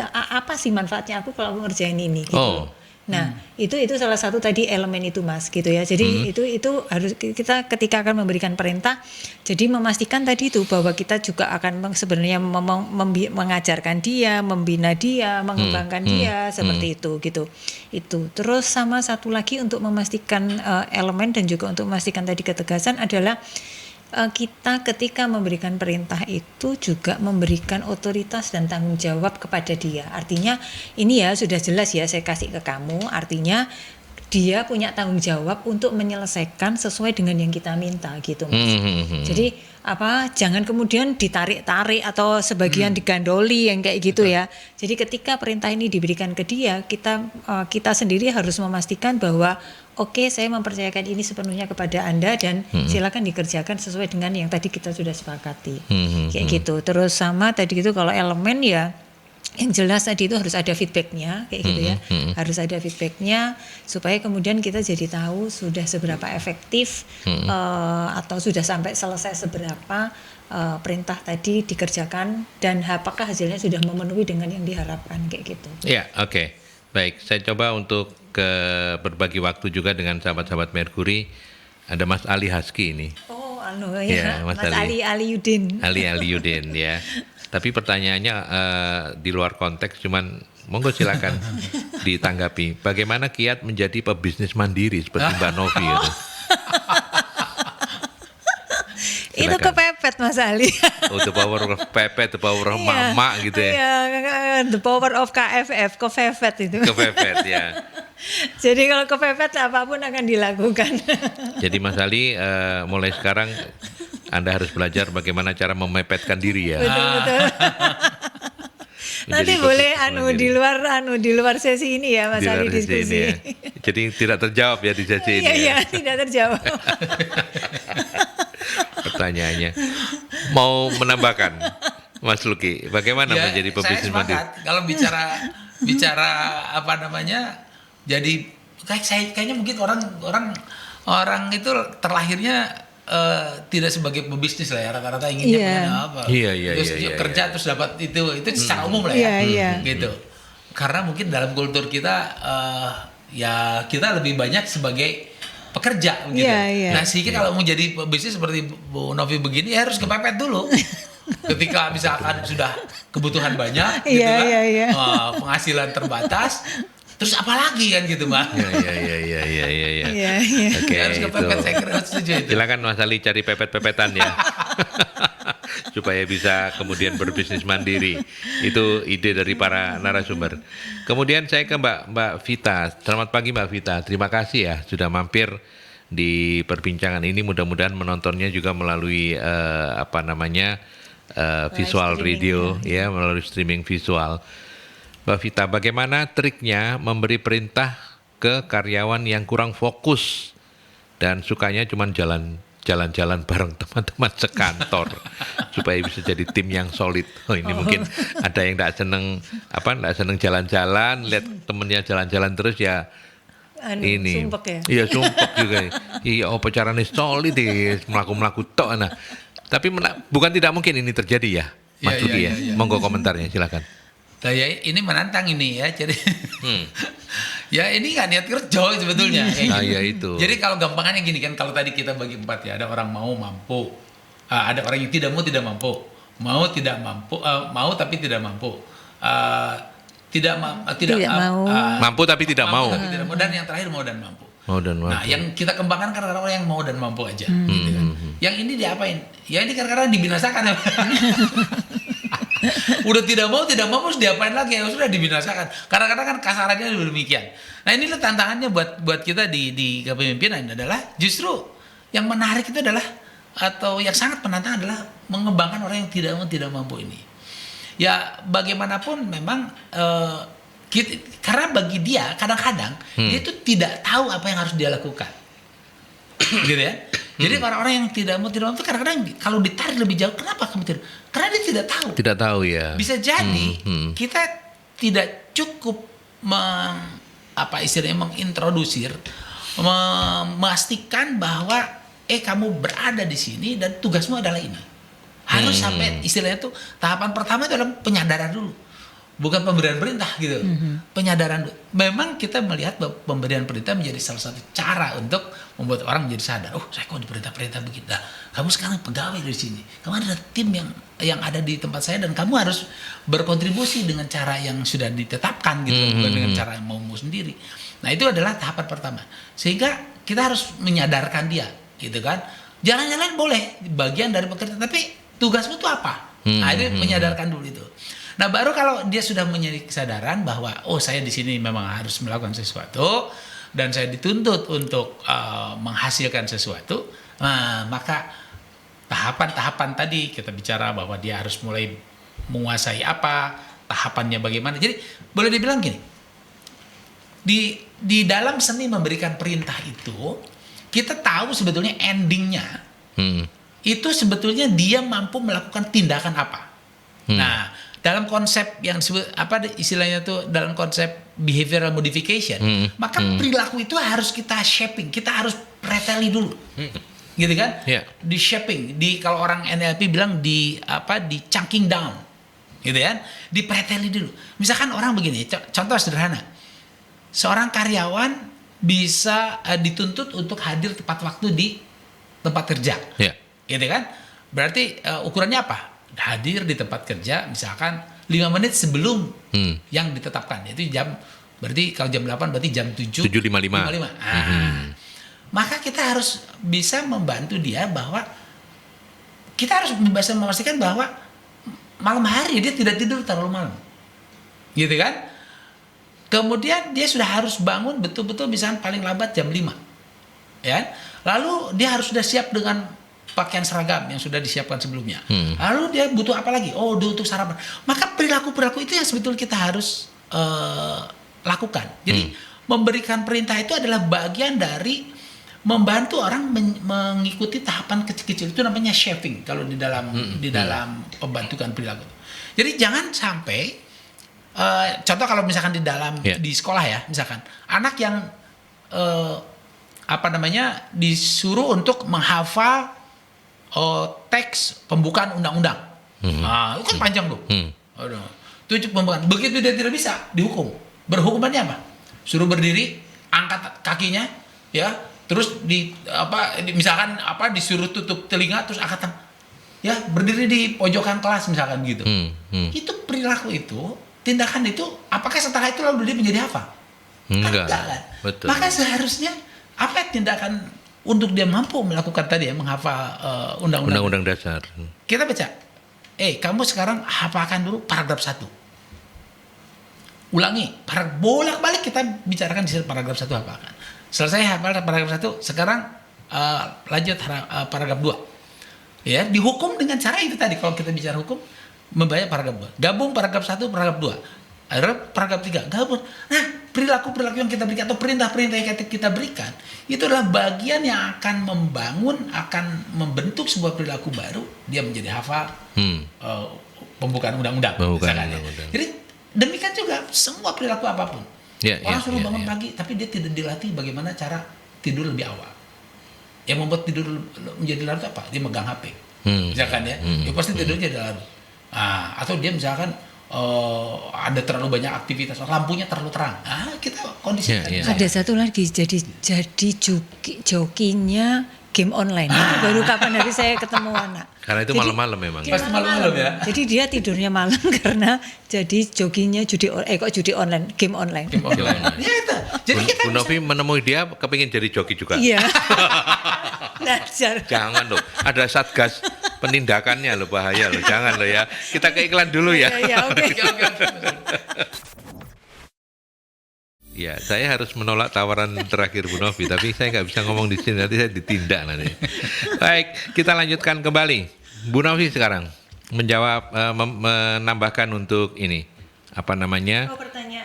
apa sih manfaatnya aku kalau aku ngerjain ini gitu. Nah, itu salah satu tadi elemen itu Mas gitu ya. Jadi itu harus kita ketika akan memberikan perintah, jadi memastikan tadi itu bahwa kita juga akan sebenarnya mengajarkan dia, membina dia, mengembangkan dia seperti itu gitu. Itu. Terus sama satu lagi untuk memastikan elemen dan juga untuk memastikan tadi ketegasan adalah kita ketika memberikan perintah itu juga memberikan otoritas dan tanggung jawab kepada dia. Artinya ini ya sudah jelas ya saya kasih ke kamu, artinya dia punya tanggung jawab untuk menyelesaikan sesuai dengan yang kita minta gitu Mas. Jadi jangan kemudian ditarik-tarik atau sebagian digandoli yang kayak gitu ya. Jadi ketika perintah ini diberikan ke dia, kita sendiri harus memastikan bahwa oke, saya mempercayakan ini sepenuhnya kepada Anda dan silakan dikerjakan sesuai dengan yang tadi kita sudah sepakati. Kayak gitu. Terus sama tadi itu kalau elemen ya yang jelas tadi itu harus ada feedbacknya kayak gitu ya. Harus ada feedbacknya supaya kemudian kita jadi tahu sudah seberapa efektif atau sudah sampai selesai seberapa perintah tadi dikerjakan dan apakah hasilnya sudah memenuhi dengan yang diharapkan kayak gitu. Ya, oke. Baik, saya coba untuk berbagi waktu juga dengan sahabat-sahabat Merkuri. Ada Mas Ali Haski ini. Oh, Mas Ali Yudin. Ali Yudin ya. Tapi pertanyaannya di luar konteks, cuman monggo silakan ditanggapi. Bagaimana kiat menjadi pebisnis mandiri seperti Mbak Novi gitu? Itu kepepet Mas Ali. The power of pepet, the power of mama gitu ya. Iya, the power of KFF, kepepet itu. Kepepet ya. Jadi kalau kepepet apapun akan dilakukan. Jadi Mas Ali mulai sekarang Anda harus belajar bagaimana cara memepetkan diri ya. Betul. Nanti boleh di luar sesi ini ya Mas Ali diskusi. Ya. Jadi tidak terjawab ya di sesi ini. Iya, tidak terjawab. Pertanyaannya. Mau menambahkan Mas Luki, bagaimana menjadi pebisnis mandiri? Kalau bicara jadi kayaknya mungkin orang itu terlahirnya tidak sebagai pebisnis lah ya, rata-rata inginnya apa? Iya. Kerja terus dapat itu secara umum lah ya. Gitu. Karena mungkin dalam kultur kita ya kita lebih banyak sebagai pekerja gitu. Nah, sehingga kalau mau jadi pebisnis seperti Bu Novi begini ya harus kepepet dulu. Ketika misalkan sudah kebutuhan banyak gitu kan. Penghasilan terbatas, terus apa lagi kan gitu Mbak. Iya. Iya. Oke, Harus itu. kepepet, saya kira setuju itu. Silakan Mas Ali cari pepet-pepetan ya. Supaya bisa kemudian berbisnis mandiri. Itu ide dari para narasumber. Kemudian saya ke Mbak Vita. Selamat pagi Mbak Vita. Terima kasih ya sudah mampir di perbincangan ini. Mudah-mudahan menontonnya juga melalui visual radio ya, melalui streaming visual. Mbak Vita, bagaimana triknya memberi perintah ke karyawan yang kurang fokus dan sukanya cuma jalan-jalan bareng teman-teman sekantor supaya bisa jadi tim yang solid. Oh, ini mungkin ada yang nggak seneng jalan-jalan, lihat temennya jalan-jalan terus ya. Ini sumpek ya? Iya sumpek juga. Iya caranya solid melaku tok. Nah, tapi bukan tidak mungkin ini terjadi ya, Mas Duki ya. Monggo komentarnya silakan. Nah, ya ini menantang ini ya, jadi ya ini nggak niat kerja sebetulnya. Ya itu. Jadi kalau gampangannya gini kan, kalau tadi kita bagi 4 ya, ada orang mau mampu, ada orang yang tidak mampu, mau tapi tidak mampu, mampu tapi tidak mau, dan yang terakhir mau dan mampu. Nah, yang kita kembangkan karena orang yang mau dan mampu aja. Gitu kan. Yang ini diapain? Ya ini kadang-kadang dibinasakan. Udah tidak mau harus diapain lagi, ya sudah dibinasakan. Kadang-kadang kan kasarannya demikian. Nah inilah tantangannya buat kita di kepemimpinan adalah justru yang menarik itu adalah, atau yang sangat menantang adalah mengembangkan orang yang tidak mampu ini. Ya bagaimanapun memang karena bagi dia kadang-kadang dia itu tidak tahu apa yang harus dia lakukan, gitu ya. Jadi orang-orang yang tidak mampu kadang-kadang kalau ditarik lebih jauh, kenapa kamu tidak? Karena dia tidak tahu. Tidak tahu ya. Bisa jadi kita tidak cukup mengintrodusir, memastikan bahwa kamu berada di sini dan tugasmu adalah ini. Harus sampai istilahnya tuh tahapan pertama itu adalah penyadaran dulu. Bukan pemberian perintah gitu. Penyadaran. Memang kita melihat bahwa pemberian perintah menjadi salah satu cara untuk membuat orang menjadi sadar. Oh, saya kok diperintah-perintah begitu. Nah, kamu sekarang pegawai di sini. Kamu ada tim yang ada di tempat saya dan kamu harus berkontribusi dengan cara yang sudah ditetapkan gitu, bukan dengan cara yang mau sendiri. Nah, itu adalah tahapan pertama. Sehingga kita harus menyadarkan dia, gitu kan. Jalan-jalan boleh, bagian dari pekerjaan, tapi tugasmu itu apa? Nah, itu menyadarkan dulu itu. Nah, baru kalau dia sudah menjadi kesadaran bahwa saya di sini memang harus melakukan sesuatu dan saya dituntut untuk menghasilkan sesuatu, maka tahapan-tahapan tadi kita bicara bahwa dia harus mulai menguasai apa, tahapannya bagaimana. Jadi boleh dibilang gini, di dalam seni memberikan perintah itu kita tahu sebetulnya endingnya itu sebetulnya dia mampu melakukan tindakan apa. Nah, dalam konsep yang disebut istilahnya tuh dalam konsep behavioral modification, maka perilaku itu harus kita shaping, kita harus preteli dulu, gitu kan? Yeah. Di shaping, kalau orang NLP bilang di chunking down, gitu kan? Di preteli dulu. Misalkan orang begini, contoh sederhana, seorang karyawan bisa dituntut untuk hadir tepat waktu di tempat kerja, gitu kan? Berarti ukurannya apa? Hadir di tempat kerja misalkan 5 menit sebelum yang ditetapkan, yaitu berarti kalau jam 8 berarti jam 7.55. Maka kita harus bisa membantu dia bahwa kita harus bisa memastikan bahwa malam hari dia tidak tidur terlalu malam, gitu kan. Kemudian dia sudah harus bangun betul-betul misalkan paling lambat jam 5, ya. Lalu dia harus sudah siap dengan pakaian seragam yang sudah disiapkan sebelumnya. Lalu dia butuh apa lagi? Dia untuk sarapan. Maka perilaku-perilaku itu yang sebetulnya kita harus lakukan. Jadi memberikan perintah itu adalah bagian dari membantu orang mengikuti tahapan kecil-kecil, itu namanya shaping kalau di dalam pembentukan perilaku. Jadi jangan sampai contoh kalau misalkan di sekolah ya, misalkan anak yang disuruh untuk menghafal teks pembukaan undang-undang. Itu kan panjang tuh. Itu pembukaan. Begitu dia tidak bisa, dihukum. Berhukumannya apa? Suruh berdiri, angkat kakinya, ya. Terus misalkan disuruh tutup telinga, terus angkat ya, berdiri di pojokan kelas misalkan gitu. Itu perilaku itu, tindakan itu, apakah setelah itu lalu dia menjadi apa? Enggak. Kan? Betul. Maka seharusnya apa tindakan untuk dia mampu melakukan tadi ya, menghafal undang-undang. Undang-undang dasar. Kita baca, kamu sekarang hafalkan dulu paragraf 1. Ulangi, bolak-balik kita bicarakan di paragraf 1 hafalkan. Selesai hafal paragraf 1, sekarang lanjut paragraf 2. Ya, dihukum dengan cara itu tadi. Kalau kita bicara hukum, membaca paragraf 2. Gabung paragraf 1, paragraf 2. Paragraf 3, gabung. Nah, perilaku-perilaku yang kita berikan atau perintah-perintah yang kita berikan, itu adalah bagian yang akan membangun, akan membentuk sebuah perilaku baru. Dia menjadi hafal pembukaan undang-undang. Jadi demikian juga semua perilaku apapun. Orang suruh bangun pagi, tapi dia tidak dilatih bagaimana cara tidur lebih awal. Yang membuat tidur menjadi larut apa? Dia megang HP. Misalkan ya, dia pasti tidurnya jadi larut. Atau dia misalkan ada terlalu banyak aktivitas, lampunya terlalu terang. Kita kondisi. Ada satu lagi, jadi jokinya game online. Itu baru kapan hari saya ketemu anak. Karena itu malam-malam memang. Pasti malam-malam ya. Jadi dia tidurnya malam karena jadi joginya judi online, game online. Game online. Ya itu. Jadi kita Bu Novi menemui dia kepingin jadi joki juga. Iya. Jangan loh, ada satgas penindakannya loh, bahaya loh, jangan loh ya. Kita ke iklan dulu ya. Iya, oke. Ya, saya harus menolak tawaran terakhir Bu Novi, tapi saya nggak bisa ngomong di sini, nanti saya ditindak nanti. Baik, kita lanjutkan kembali. Bu Novi sekarang menjawab, menambahkan untuk ini, apa namanya?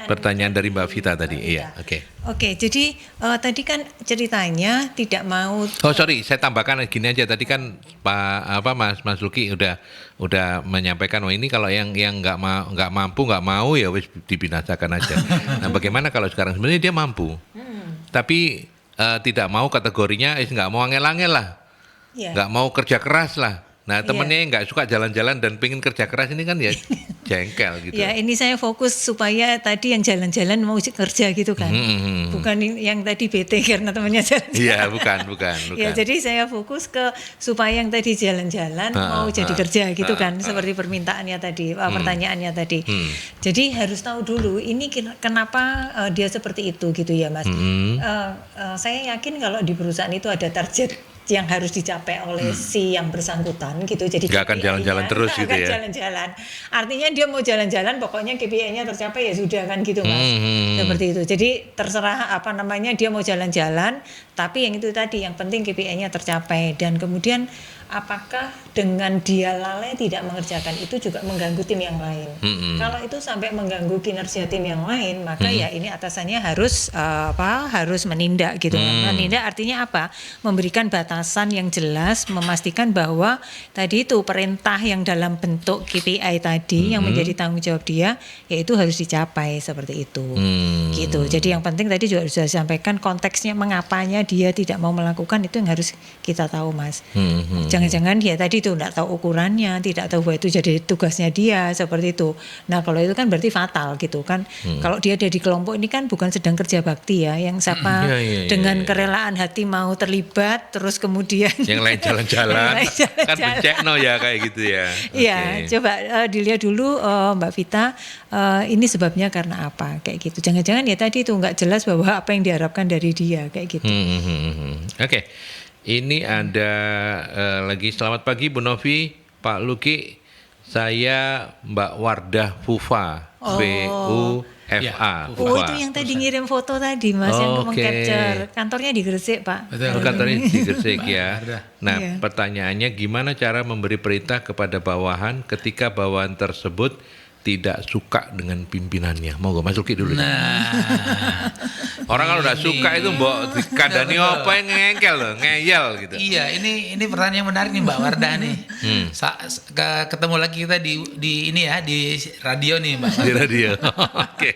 Pertanyaan dari Mbak Vita tadi. Iya, oke. Oke, jadi tadi kan ceritanya tidak mau. Oh sorry, saya tambahkan gini aja. Tadi kan Mas Luki udah menyampaikan, ini kalau yang nggak mampu nggak mau ya wis dibinasakan aja. Nah bagaimana kalau sekarang sebenarnya dia mampu, tapi tidak mau, kategorinya nggak mau angel-angel lah, nggak mau kerja keras lah. Nah temennya yang nggak suka jalan-jalan dan pengen kerja keras ini kan ya jengkel gitu. Ya ini saya fokus supaya tadi yang jalan-jalan mau kerja gitu kan, bukan yang tadi bete karena temannya jalan-jalan. Iya bukan. Ya jadi saya fokus ke supaya yang tadi jalan-jalan mau jadi kerja gitu kan, seperti permintaannya tadi, pertanyaannya tadi. Jadi harus tahu dulu ini kenapa dia seperti itu gitu ya Mas. Saya yakin kalau di perusahaan itu ada target yang harus dicapai oleh si yang bersangkutan gitu. Jadi nggak akan jalan-jalan terus gitu ya. Jalan-jalan. Artinya dia mau jalan-jalan, pokoknya KPI-nya tercapai ya sudah kan gitu Mas. Seperti itu. Jadi terserah dia mau jalan-jalan, tapi yang itu tadi yang penting KPI-nya tercapai. Dan kemudian apakah dengan dia lalai tidak mengerjakan itu juga mengganggu tim yang lain. Kalau itu sampai mengganggu kinerja tim yang lain, maka ya ini atasannya harus harus menindak gitu. Menindak artinya apa? Memberikan batasan yang jelas, memastikan bahwa tadi itu perintah yang dalam bentuk KPI tadi yang menjadi tanggung jawab dia, yaitu harus dicapai seperti itu. Gitu. Jadi yang penting tadi juga sudah disampaikan konteksnya mengapanya dia tidak mau melakukan, itu yang harus kita tahu Mas. Jangan-jangan dia tadi itu tidak tahu ukurannya, tidak tahu bahwa itu jadi tugasnya dia seperti itu. Nah kalau itu kan berarti fatal gitu kan. Kalau dia ada di kelompok ini kan bukan sedang kerja bakti ya, yang siapa dengan kerelaan hati mau terlibat, terus kemudian yang lain jalan-jalan kan bencekno ya kayak gitu ya. Iya, coba dilihat dulu Mbak Vita, ini sebabnya karena apa kayak gitu. Jangan-jangan ya tadi itu nggak jelas bahwa apa yang diharapkan dari dia kayak gitu. Oke. Ini ada lagi, selamat pagi Bu Novi, Pak Luki, saya Mbak Wardah Fufa, BUFA. Oh itu yang tadi ngirim foto tadi Mas, yang meng-capture. Kantornya di Gresik Pak. Kantornya di Gresik ya. Nah pertanyaannya, gimana cara memberi perintah kepada bawahan ketika bawahan tersebut tidak suka dengan pimpinannya? Mau gue masukin dulu. Orang kalau udah suka itu mbok dikandani apa yang ngengkel loh, ngeyel gitu. Iya, ini pertanyaan yang menarik nih Mbak Wardah nih. Ketemu lagi kita di ini ya, di radio nih Mbak. Di radio. Oke.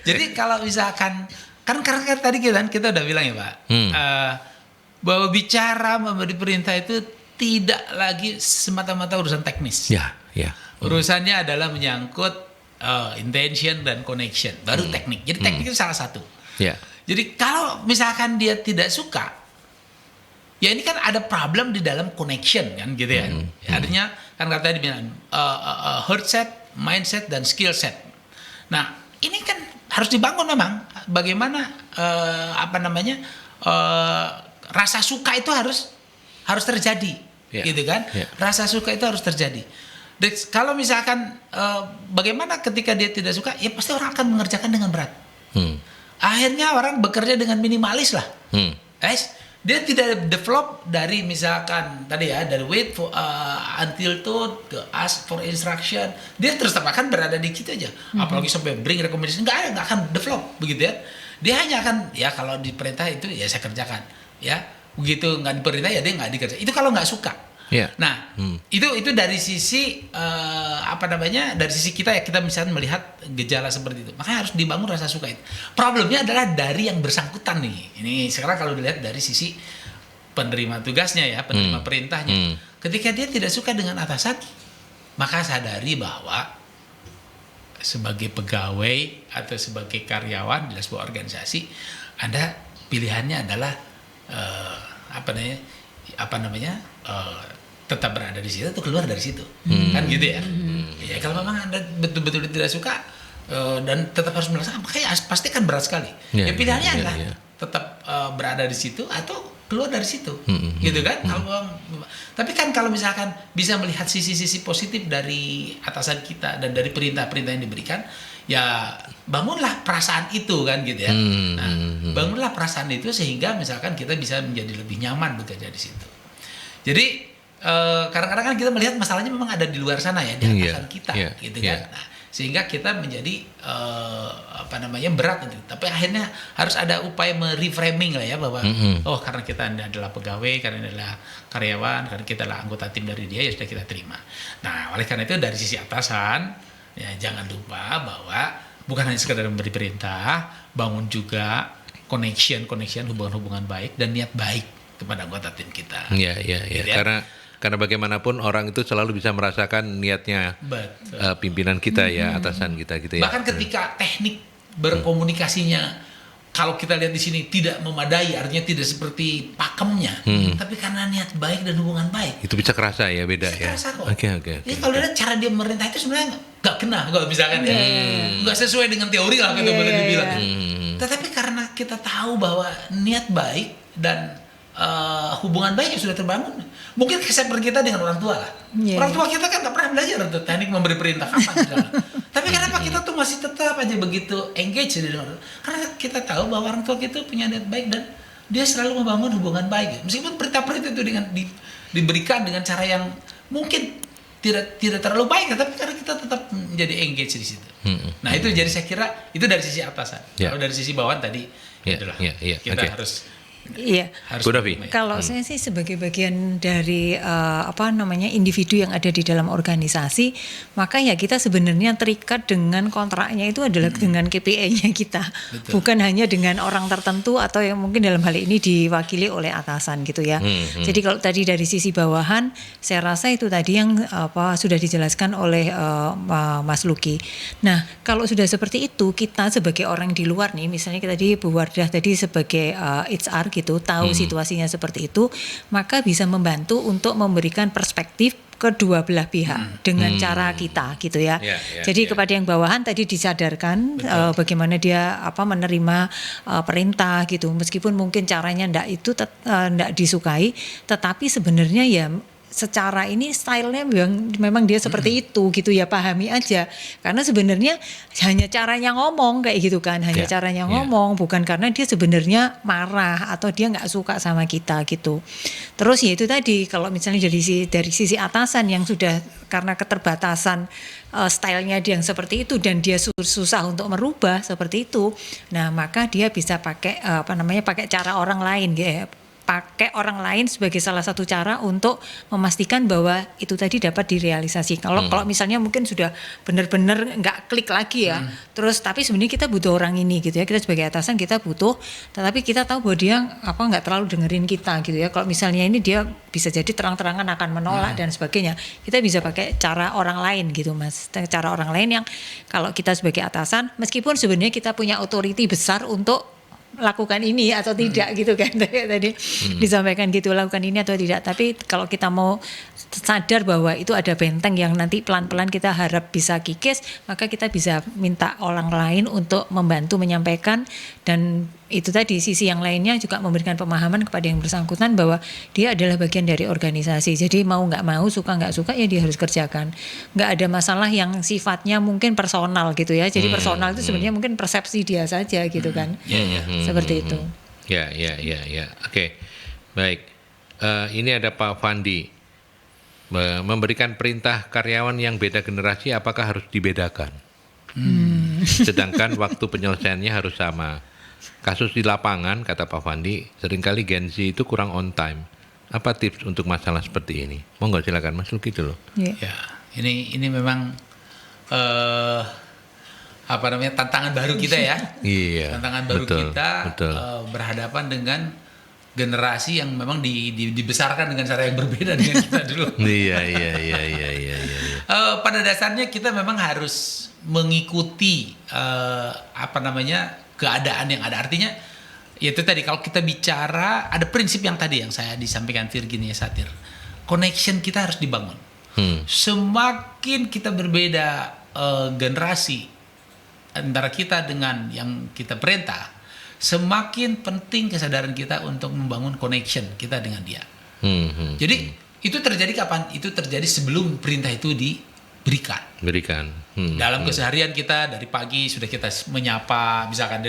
Jadi kalau misalkan karena tadi kita udah bilang ya Pak, bahwa bicara memberi perintah itu tidak lagi semata-mata urusan teknis. Ya. Urusannya adalah menyangkut intention dan connection, baru teknik. Jadi teknik itu salah satu. Ya. Jadi kalau misalkan dia tidak suka, ya ini kan ada problem di dalam connection kan gitu ya. Artinya kan tadi bilang heart set, mindset dan skill set. Nah ini kan harus dibangun memang bagaimana rasa suka itu harus terjadi, gitu kan? Rasa suka itu harus terjadi. Dan kalau misalkan bagaimana ketika dia tidak suka, ya pasti orang akan mengerjakan dengan berat. Akhirnya orang bekerja dengan minimalis lah. Dia tidak develop dari misalkan tadi ya, dari wait for until to ask for instruction. Dia terus akan berada di situ aja. Apalagi sampai bring recommendation, nggak akan develop begitu ya. Dia hanya akan ya kalau diperintah itu ya saya kerjakan. Ya begitu nggak diperintah ya dia nggak dikerjakan. Itu kalau nggak suka. Nah itu dari sisi dari sisi kita ya, kita misalnya melihat gejala seperti itu, makanya harus dibangun rasa suka itu. Problemnya adalah dari yang bersangkutan nih. Ini sekarang kalau dilihat dari sisi penerima tugasnya ya, penerima perintahnya, ketika dia tidak suka dengan atasan, maka sadari bahwa sebagai pegawai atau sebagai karyawan di sebuah organisasi, Anda pilihannya adalah tetap berada di situ atau keluar dari situ, kan gitu ya. Ya kalau memang Anda betul-betul tidak suka dan tetap harus melaksanakan, makanya pasti kan berat sekali. Pilihannya adalah tetap berada di situ atau keluar dari situ, gitu kan. Tapi kan kalau misalkan bisa melihat sisi-sisi positif dari atasan kita dan dari perintah-perintah yang diberikan, ya bangunlah perasaan itu kan gitu ya. Nah, bangunlah perasaan itu sehingga misalkan kita bisa menjadi lebih nyaman bekerja di situ. Jadi kadang-kadang kan kita melihat masalahnya memang ada di luar sana ya, di atasan kita, gitu kan. Nah, sehingga kita menjadi berat gitu. Tapi akhirnya harus ada upaya mereframing lah ya, bahwa karena kita adalah pegawai, karena adalah karyawan, karena kita adalah anggota tim dari dia, ya sudah kita terima. Nah, oleh karena itu dari sisi atasan ya jangan lupa bahwa bukan hanya sekedar memberi perintah, bangun juga connection, hubungan-hubungan baik dan niat baik kepada anggota tim kita. Gitu ya. Karena bagaimanapun orang itu selalu bisa merasakan niatnya pimpinan kita ya, atasan kita gitu ya. Bahkan ketika teknik berkomunikasinya kalau kita lihat di sini tidak memadai, artinya tidak seperti pakemnya, tapi karena niat baik dan hubungan baik. Itu bisa kerasa ya, beda ya. Kerasa kok. Oke. Jadi kalau lihat cara dia merintah itu sebenarnya nggak kena, kalau misalkan ya, nggak sesuai dengan teori lah kita boleh dibilang. Tetapi karena kita tahu bahwa niat baik dan hubungan baik yang sudah terbangun, mungkin seperti kita dengan orang tua lah. Orang tua kita kan nggak pernah belajar untuk teknik memberi perintah kapan misalnya. Tapi kenapa kita tuh masih tetap aja begitu engage dengan orang tua? Karena kita tahu bahwa orang tua kita punya niat baik dan dia selalu membangun hubungan baik. Meskipun perintah-perintah itu diberikan dengan cara yang mungkin tidak terlalu baik, tapi karena kita tetap menjadi engage di situ. Nah itu jadi saya kira itu dari sisi atasan. Kalau dari sisi bawahan tadi, kita harus. Iya. Kalau saya sih sebagai bagian dari individu yang ada di dalam organisasi, maka ya kita sebenarnya terikat dengan kontraknya itu adalah dengan KPI-nya kita. Betul. Bukan hanya dengan orang tertentu atau yang mungkin dalam hal ini diwakili oleh atasan gitu ya. Jadi kalau tadi dari sisi bawahan, saya rasa itu tadi yang sudah dijelaskan oleh Mas Luki. Nah, kalau sudah seperti itu, kita sebagai orang di luar nih, misalnya kita tadi Bu Wardah tadi sebagai HR gitu, tahu situasinya seperti itu, maka bisa membantu untuk memberikan perspektif kedua belah pihak dengan cara kita gitu ya. Jadi kepada yang bawahan tadi disadarkan bagaimana dia menerima perintah gitu, meskipun mungkin caranya ndak disukai, tetapi sebenarnya ya secara ini stylenya memang dia seperti itu gitu ya, pahami aja, karena sebenarnya hanya caranya ngomong kayak gitu kan, hanya caranya ngomong, bukan karena dia sebenarnya marah atau dia nggak suka sama kita gitu. Terus ya itu tadi, kalau misalnya dari sisi atasan yang sudah karena keterbatasan stylenya dia yang seperti itu dan dia susah untuk merubah seperti itu, nah maka dia bisa pakai pakai cara orang lain gitu, pakai orang lain sebagai salah satu cara untuk memastikan bahwa itu tadi dapat direalisasi. Kalau misalnya mungkin sudah benar-benar nggak klik lagi ya, terus tapi sebenarnya kita butuh orang ini gitu ya, kita sebagai atasan kita butuh, tetapi kita tahu bahwa dia nggak terlalu dengerin kita gitu ya. Kalau misalnya ini dia bisa jadi terang-terangan akan menolak dan sebagainya, kita bisa pakai cara orang lain gitu Mas, cara orang lain yang kalau kita sebagai atasan, meskipun sebenarnya kita punya authority besar untuk lakukan ini atau tidak gitu kan tadi disampaikan gitu, lakukan ini atau tidak. Tapi kalau kita mau sadar bahwa itu ada benteng yang nanti pelan-pelan kita harap bisa kikis, maka kita bisa minta orang lain untuk membantu menyampaikan, dan itu tadi sisi yang lainnya juga memberikan pemahaman kepada yang bersangkutan bahwa dia adalah bagian dari organisasi. Jadi mau nggak mau, suka nggak suka ya dia harus kerjakan. Nggak ada masalah yang sifatnya mungkin personal gitu ya. Jadi personal itu sebenarnya mungkin persepsi dia saja gitu kan. Seperti itu. Ya. Oke. Baik. Ini ada Pak Fandi. Memberikan perintah karyawan yang beda generasi apakah harus dibedakan? Sedangkan waktu penyelesaiannya harus sama. Kasus di lapangan, kata Pak Fandi, seringkali Gen Z itu kurang on time. Apa tips untuk masalah seperti ini? Monggo silakan Mas Luki dulu. Ya, ini memang tantangan baru kita ya. Iya. Tantangan baru betul, kita betul. Berhadapan dengan generasi yang memang dibesarkan dengan cara yang berbeda dengan kita dulu. Iya. Pada dasarnya kita memang harus mengikuti keadaan yang ada. Artinya yaitu tadi kalau kita bicara ada prinsip yang tadi yang saya disampaikan Virginia Satir. Connection kita harus dibangun. Semakin kita berbeda generasi antara kita dengan yang kita perintah, semakin penting kesadaran kita untuk membangun connection kita dengan dia. Jadi itu terjadi kapan? Itu terjadi sebelum perintah itu diberikan. Dalam keseharian kita dari pagi sudah kita menyapa, misalkan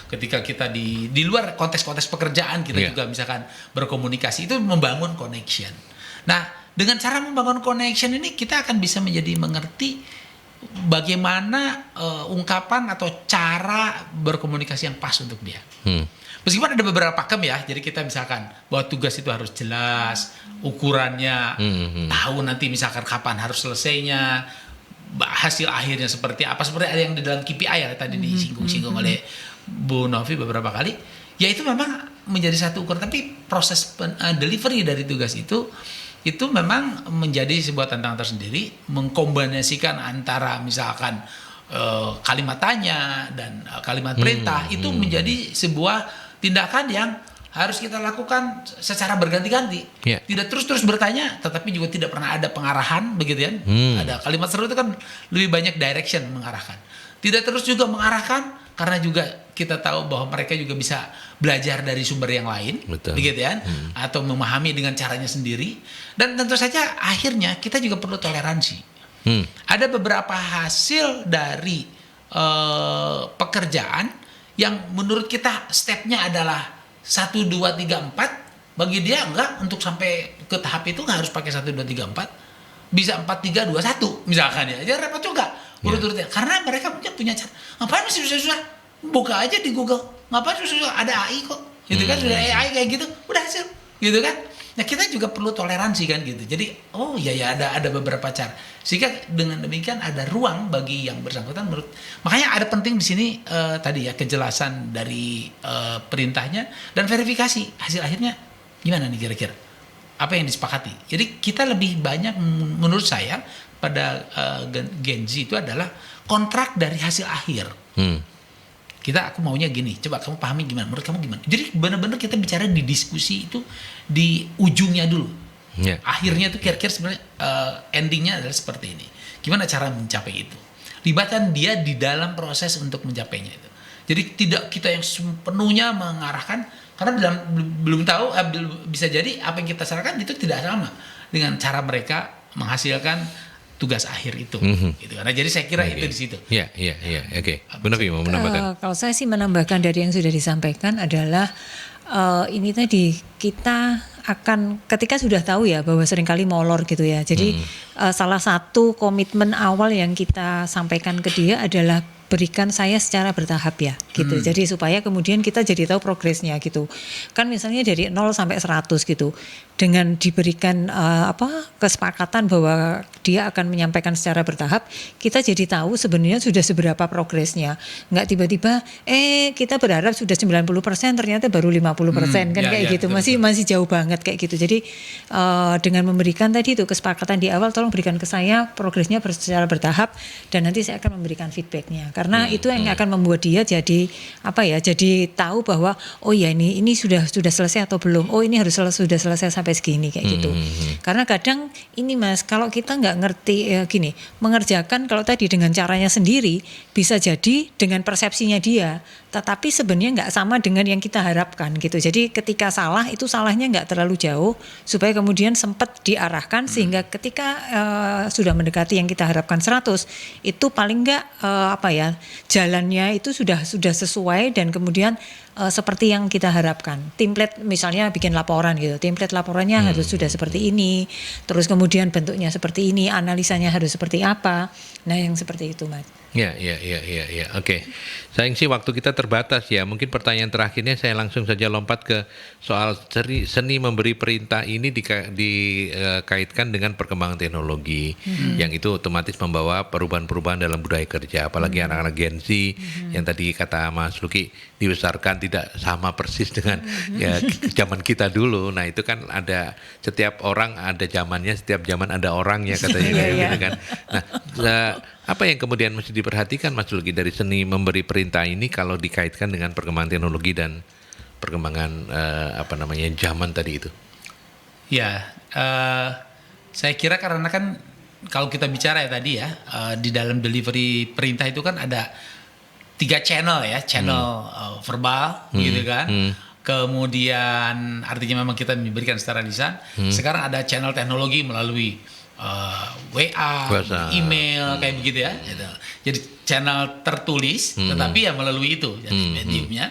ketika kita di luar konteks-konteks pekerjaan kita juga misalkan berkomunikasi, itu membangun connection. Nah, dengan cara membangun connection ini kita akan bisa menjadi mengerti bagaimana ungkapan atau cara berkomunikasi yang pas untuk dia. Meskipun ada beberapa pakem ya, jadi kita misalkan bahwa tugas itu harus jelas, ukurannya, tahu nanti misalkan kapan harus selesainya, hasil akhirnya seperti apa, seperti ada yang di dalam KPI ya tadi disinggung-singgung oleh Bu Novi beberapa kali. Ya itu memang menjadi satu ukuran, tapi proses delivery dari tugas itu memang menjadi sebuah tantangan tersendiri, mengkombinasikan antara misalkan kalimat tanya dan kalimat perintah itu menjadi sebuah tindakan yang harus kita lakukan secara berganti-ganti. Tidak terus-terus bertanya, tetapi juga tidak pernah ada pengarahan, begitu ya. Ada kalimat seru itu kan lebih banyak direction, mengarahkan. Tidak terus juga mengarahkan, karena juga kita tahu bahwa mereka juga bisa belajar dari sumber yang lain, begitu ya, atau memahami dengan caranya sendiri. Dan tentu saja akhirnya kita juga perlu toleransi. Ada beberapa hasil dari pekerjaan yang menurut kita stepnya adalah 1, 2, 3, 4. Bagi dia enggak, untuk sampai ke tahap itu nggak harus pakai 1, 2, 3, 4. Bisa 4, 3, 2, 1 misalkan ya. Jadi repot juga urut-urutnya. Karena mereka mungkin punya cara. Ngapain masih susah-susah? Buka aja di Google. Ngapain susah-susah? Ada AI kok. Gitu kan, sudah AI kayak gitu, udah hasil. Gitu kan? Nah, kita juga perlu toleransi kan gitu. Jadi, ada beberapa cara. Sehingga dengan demikian ada ruang bagi yang bersangkutan makanya ada penting di sini tadi ya, kejelasan dari perintahnya dan verifikasi hasil akhirnya gimana nih kira-kira. Apa yang disepakati. Jadi kita lebih banyak menurut saya pada Gen Z itu adalah kontrak dari hasil akhir. Aku maunya gini, coba kamu pahami gimana, menurut kamu gimana. Jadi benar-benar kita bicara di diskusi itu di ujungnya dulu. Akhirnya itu kira-kira sebenarnya endingnya adalah seperti ini. Gimana cara mencapai itu? Libatkan dia di dalam proses untuk mencapainya itu. Jadi tidak kita yang sepenuhnya mengarahkan, karena belum tahu, bisa jadi apa yang kita sarankan itu tidak sama dengan cara mereka menghasilkan tugas akhir itu. Gitu. Nah, jadi saya kira itu di situ. Iya. Oke. Bu Novi mau menambahkan? Kalau saya sih menambahkan dari yang sudah disampaikan adalah ini tadi kita akan ketika sudah tahu ya bahwa seringkali molor gitu ya. Jadi salah satu komitmen awal yang kita sampaikan ke dia adalah berikan saya secara bertahap ya gitu. Jadi supaya kemudian kita jadi tahu progresnya gitu. Kan misalnya dari 0 sampai 100 gitu. Dengan diberikan kesepakatan bahwa dia akan menyampaikan secara bertahap, kita jadi tahu sebenarnya sudah seberapa progresnya. Enggak tiba-tiba kita berharap sudah 90% ternyata baru 50% kan kayak gitu. Masih jauh banget kayak gitu. Jadi dengan memberikan tadi itu kesepakatan di awal, tolong berikan ke saya progresnya secara bertahap dan nanti saya akan memberikan feedbacknya karena itu yang akan membuat dia jadi jadi tahu bahwa oh ya ini sudah selesai atau belum, oh ini sudah selesai sampai segini kayak gitu. Karena kadang ini Mas, kalau kita nggak ngerti mengerjakan kalau tadi dengan caranya sendiri bisa jadi dengan persepsinya dia, tetapi sebenarnya nggak sama dengan yang kita harapkan gitu. Jadi ketika salah itu salahnya nggak terlalu jauh supaya kemudian sempat diarahkan sehingga ketika sudah mendekati yang kita harapkan 100 itu paling nggak jalannya itu sudah sesuai dan kemudian seperti yang kita harapkan. Template misalnya bikin laporan gitu, template laporannya harus sudah seperti ini, terus kemudian bentuknya seperti ini, analisanya harus seperti apa. Nah yang seperti itu Mas. Ya. Oke. Sayang sih waktu kita terbatas ya. Mungkin pertanyaan terakhirnya saya langsung saja lompat ke soal seni memberi perintah ini dikaitkan dengan perkembangan teknologi yang itu otomatis membawa perubahan-perubahan dalam budaya kerja. Apalagi anak-anak Gen Z yang tadi kata Mas Luki dibesarkan tidak sama persis dengan ya zaman kita dulu. Nah itu kan ada setiap orang ada zamannya, setiap zaman ada orangnya katanya gitu kan. Nah apa yang kemudian mesti diperhatikan Mas Luki dari seni memberi perintah ini kalau dikaitkan dengan perkembangan teknologi dan perkembangan zaman tadi itu? Ya, saya kira karena kan kalau kita bicara ya tadi ya di dalam delivery perintah itu kan ada 3 channel ya, channel verbal gitu kan. Kemudian artinya memang kita memberikan secara lisan. Sekarang ada channel teknologi melalui WA, email kayak begitu ya. Jadi channel tertulis, tetapi ya melalui itu jadi mediumnya.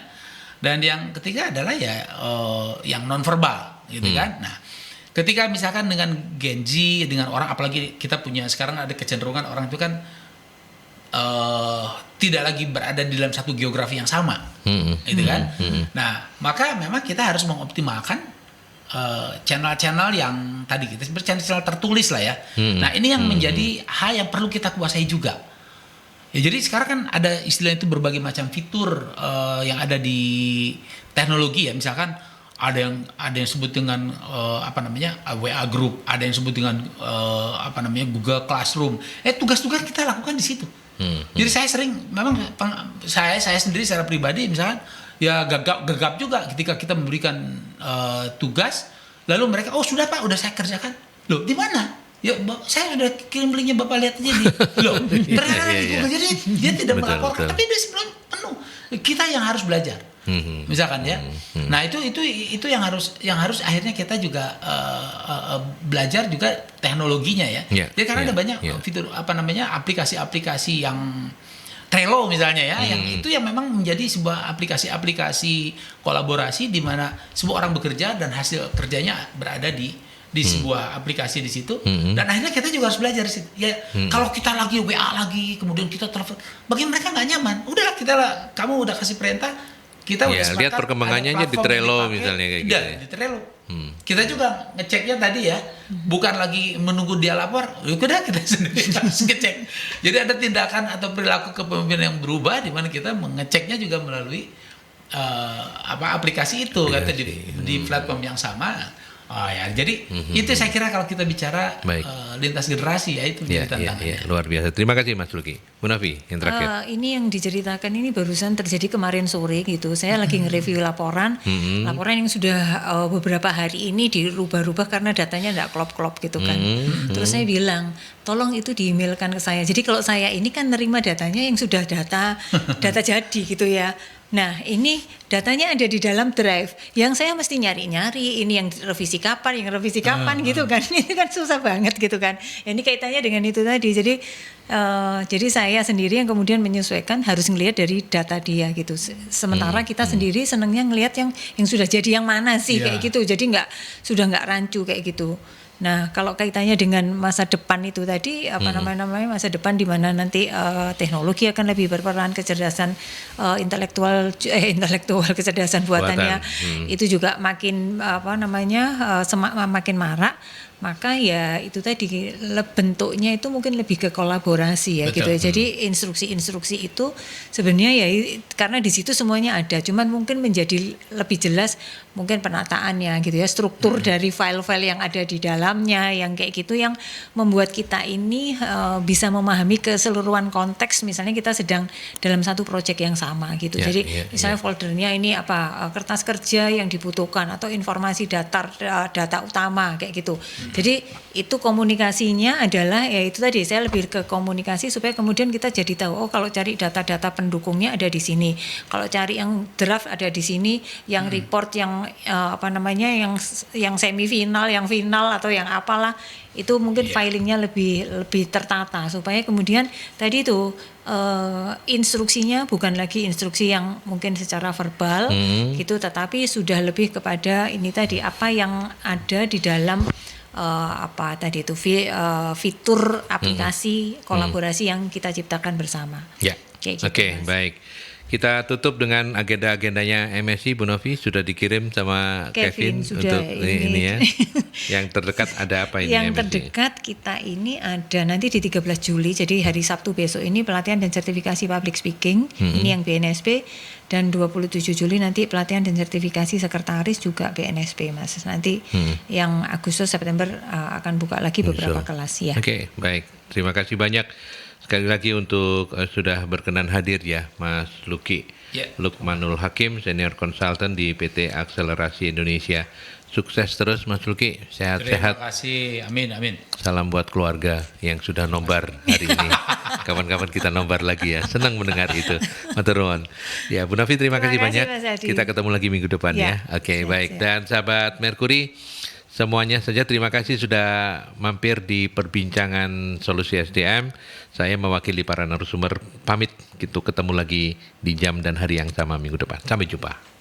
Dan yang ketiga adalah ya yang non verbal, gitu kan. Nah, ketika misalkan dengan Gen Z, dengan orang apalagi kita punya sekarang ada kecenderungan orang itu kan tidak lagi berada di dalam satu geografi yang sama, gitu kan. Nah, maka memang kita harus mengoptimalkan channel-channel yang tadi kita sebut channel tertulis lah ya. Nah ini yang menjadi hal yang perlu kita kuasai juga. Ya jadi sekarang kan ada istilah itu berbagai macam fitur yang ada di teknologi ya. Misalkan ada yang sebut dengan WA group, ada yang sebut dengan Google Classroom. Tugas-tugas kita lakukan di situ. Jadi saya sering memang saya sendiri secara pribadi misalkan ya gegap juga ketika kita memberikan tugas lalu mereka sudah Pak udah saya kerjakan. Loh di mana? Ya saya sudah kirim linknya Bapak lihat aja di. Loh ternyata jadi dia tidak melaporkan tapi dia sebelum penuh. Kita yang harus belajar. Misalkan ya. Nah itu yang harus akhirnya kita juga belajar juga teknologinya ya. Jadi karena ada banyak fitur aplikasi-aplikasi yang Trello misalnya ya, yang itu yang memang menjadi sebuah aplikasi kolaborasi di mana semua orang bekerja dan hasil kerjanya berada di sebuah aplikasi di situ. Dan akhirnya kita juga harus belajar sih. Ya kalau kita lagi WA lagi, kemudian kita telepon, bagi mereka nggak nyaman. Udahlah kamu udah kasih perintah, kita udah sepakat. Lihat perkembangannya aja di Trello misalnya kayak gitu. Di Trello. Kita juga ngeceknya tadi ya, bukan lagi menunggu dia lapor, udah kita sendiri harus ngecek. Jadi ada tindakan atau perilaku kepemimpinan yang berubah di mana kita mengeceknya juga melalui aplikasi itu kata di platform yang sama. Jadi itu saya kira kalau kita bicara lintas generasi ya itu jadi tantangannya. Luar biasa. Terima kasih Mas Luki. Bu Novi yang terakhir. Ini yang diceritakan ini barusan terjadi kemarin sore gitu. Saya lagi nge-review laporan yang sudah beberapa hari ini dirubah-rubah karena datanya nggak klop-klop gitu kan. Terus saya bilang, tolong itu di-emailkan ke saya. Jadi kalau saya ini kan nerima datanya yang sudah data jadi gitu ya. Nah ini datanya ada di dalam drive yang saya mesti nyari-nyari ini yang revisi kapan gitu kan. Ini kan susah banget gitu kan. Ini kaitannya dengan itu tadi. Jadi saya sendiri yang kemudian menyesuaikan harus ngelihat dari data dia gitu. Sementara kita sendiri senangnya ngelihat yang sudah jadi yang mana sih kayak gitu. Jadi sudah nggak rancu kayak gitu. Nah, kalau kaitannya dengan masa depan itu tadi namanya masa depan di mana nanti teknologi akan lebih berperan, kecerdasan intelektual kecerdasan buatannya itu juga makin makin marak. maka ya itu tadi bentuknya itu mungkin lebih ke kolaborasi ya gitu ya. Jadi instruksi-instruksi itu sebenarnya ya karena di situ semuanya ada, cuman mungkin menjadi lebih jelas mungkin penataannya gitu ya, struktur dari file-file yang ada di dalamnya yang kayak gitu yang membuat kita ini bisa memahami keseluruhan konteks. Misalnya kita sedang dalam satu proyek yang sama gitu. Jadi misalnya foldernya ini apa kertas kerja yang dibutuhkan atau informasi data utama kayak gitu. Jadi itu komunikasinya adalah ya itu tadi saya lebih ke komunikasi supaya kemudian kita jadi tahu kalau cari data-data pendukungnya ada di sini. Kalau cari yang draft ada di sini, yang report yang yang semifinal, yang final atau yang apalah itu mungkin filingnya lebih tertata supaya kemudian tadi itu instruksinya bukan lagi instruksi yang mungkin secara verbal gitu, tetapi sudah lebih kepada ini tadi apa yang ada di dalam fitur aplikasi kolaborasi yang kita ciptakan bersama. Ya. Gitu, Oke, baik. Kita tutup dengan agenda-agendanya MSI, Bu Novi sudah dikirim sama Kevin sudah untuk ini ya. Yang terdekat ada apa ini? Yang MSI? terdekat kita ini ada nanti di 13 Juli, jadi hari Sabtu besok ini pelatihan dan sertifikasi public speaking, ini yang BNSP, dan 27 Juli nanti pelatihan dan sertifikasi sekretaris juga BNSP, Mas. Nanti yang Agustus September akan buka lagi beberapa kelas ya. Oke, baik. Terima kasih banyak sekali lagi untuk sudah berkenan hadir ya, Mas Luki. Lukmanul Hakim, Senior Consultant di PT Akselerasi Indonesia. Sukses terus Mas Luki, sehat-sehat. Terima kasih, amin. Salam buat keluarga yang sudah nobar hari ini. Kapan-kapan kita nobar lagi ya. Senang mendengar itu. Matur nuwun. Ya, Bu Novi terima kasih banyak. Kita ketemu lagi minggu depan ya. Oke, baik. Dan sahabat Merkuri, semuanya saja terima kasih sudah mampir di perbincangan solusi SDM. Saya mewakili para narasumber pamit, gitu ketemu lagi di jam dan hari yang sama minggu depan. Sampai jumpa.